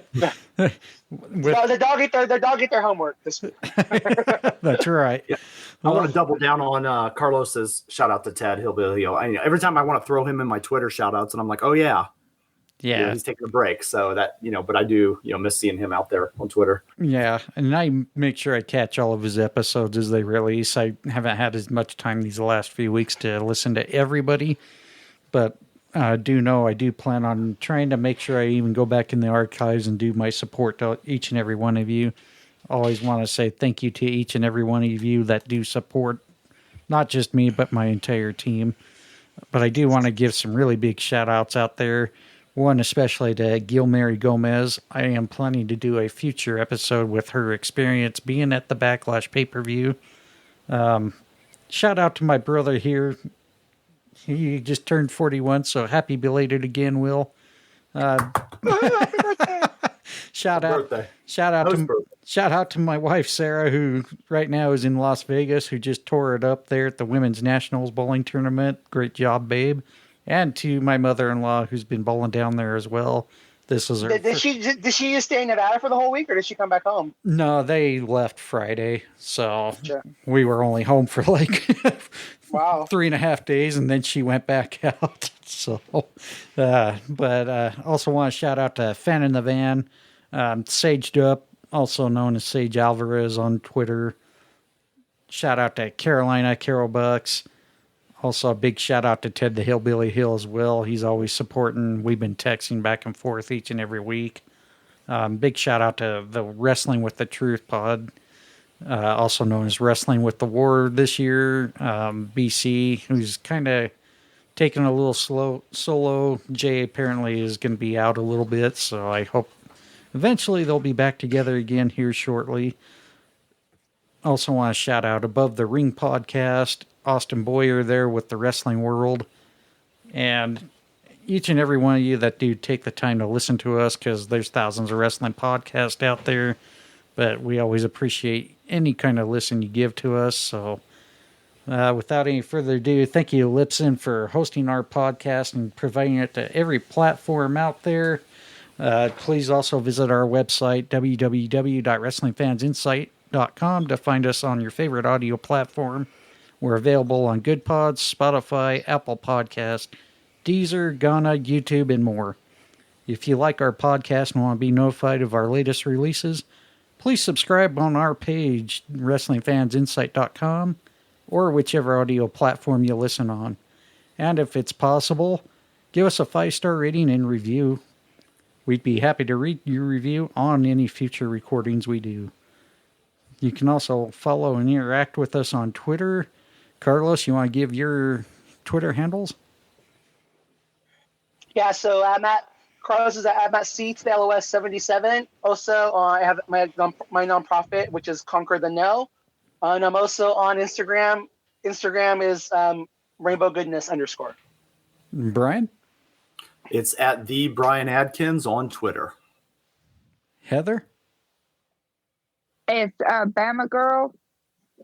Speaker 3: dog ate their homework this week.
Speaker 1: That's right.
Speaker 5: Yeah. I want to double down on Carlos's shout out to Ted Hillbilly Hill. Every time I want to throw him in my Twitter shout outs, and I'm like, oh yeah.
Speaker 1: Yeah,
Speaker 3: he's taking a break, so that but I do miss seeing him out there on Twitter.
Speaker 1: Yeah, and I make sure I catch all of his episodes as they release. I haven't had as much time these last few weeks to listen to everybody, but I do plan on trying to make sure I even go back in the archives and do my support to each and every one of you. Always want to say thank you to each and every one of you that do support, not just me but my entire team. But I do want to give some really big shout outs out there. One especially to Gil Mary Gomez. I am planning to do a future episode with her experience being at the Backlash pay-per-view. Shout out to my brother here. He just turned 41, so happy belated again, Will. Shout out to my wife Sarah, who right now is in Las Vegas, who just tore it up there at the Women's Nationals bowling tournament. Great job, babe. And to my mother-in-law, who's been bowling down there as well. This was her.
Speaker 3: Did she just stay in Nevada for the whole week, or did she come back home?
Speaker 1: No, they left Friday, so we were only home for like 3.5 days, and then she went back out. So, but also want to shout out to Fan in the Van, Saged Up, also known as Sage Alvarez on Twitter. Shout out to Carolina, Carol Bucks. Also, a big shout out to Ted the Hillbilly Hill as well. He's always supporting. We've been texting back and forth each and every week. Big shout out to the Wrestling with the Truth pod, also known as Wrestling with the War this year. BC, who's kind of taking a little solo. Jay apparently is going to be out a little bit, so I hope eventually they'll be back together again here shortly. Also want to shout out Above the Ring podcast, Austin Boyer there with the Wrestling World, and each and every one of you that do take the time to listen to us, because there's thousands of wrestling podcasts out there, but we always appreciate any kind of listen you give to us. So without any further ado, thank you, Lipson, for hosting our podcast and providing it to every platform out there. Please also visit our website, www.wrestlingfansinsight.com, to find us on your favorite audio platform. We're available on Good Pods, Spotify, Apple Podcast, Deezer, Ghana, YouTube, and more. If you like our podcast and want to be notified of our latest releases, please subscribe on our page, WrestlingFansInsight.com, or whichever audio platform you listen on. And if it's possible, give us a 5-star rating and review. We'd be happy to read your review on any future recordings we do. You can also follow and interact with us on Twitter. Carlos, you want to give your Twitter handles?
Speaker 3: Yeah, so Carlos is at Matt Seats, the LOS 77. Also, I have my nonprofit, which is Conquer the No. And I'm also on Instagram. Instagram is Rainbow Goodness _.
Speaker 1: Brian?
Speaker 5: It's at the Bryan Adkins on Twitter.
Speaker 1: Heather?
Speaker 4: It's Bama Girl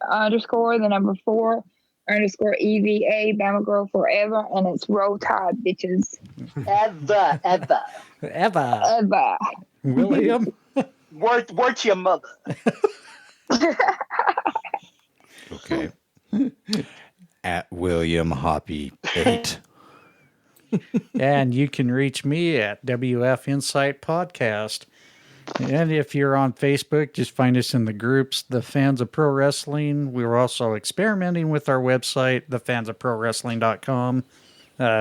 Speaker 4: _4 _EVA, Bama Girl Forever, and it's Roll Tide, bitches.
Speaker 3: Ever.
Speaker 1: William?
Speaker 3: Word to your mother.
Speaker 2: Okay. At William Hoppy 8.
Speaker 1: And you can reach me at WF Insight Podcast. And if you're on Facebook, just find us in the groups, The Fans of Pro Wrestling. We're also experimenting with our website, thefansofprowrestling.com.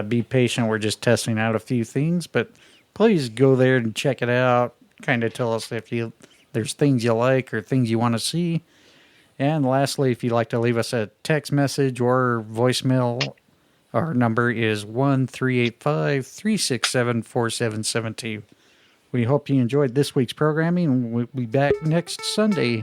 Speaker 1: Be patient. We're just testing out a few things, but please go there and check it out. Kind of tell us if you there's things you like or things you want to see. And lastly, if you'd like to leave us a text message or voicemail, our number is 1-385-367-4772. We hope you enjoyed this week's programming. We'll be back next Sunday.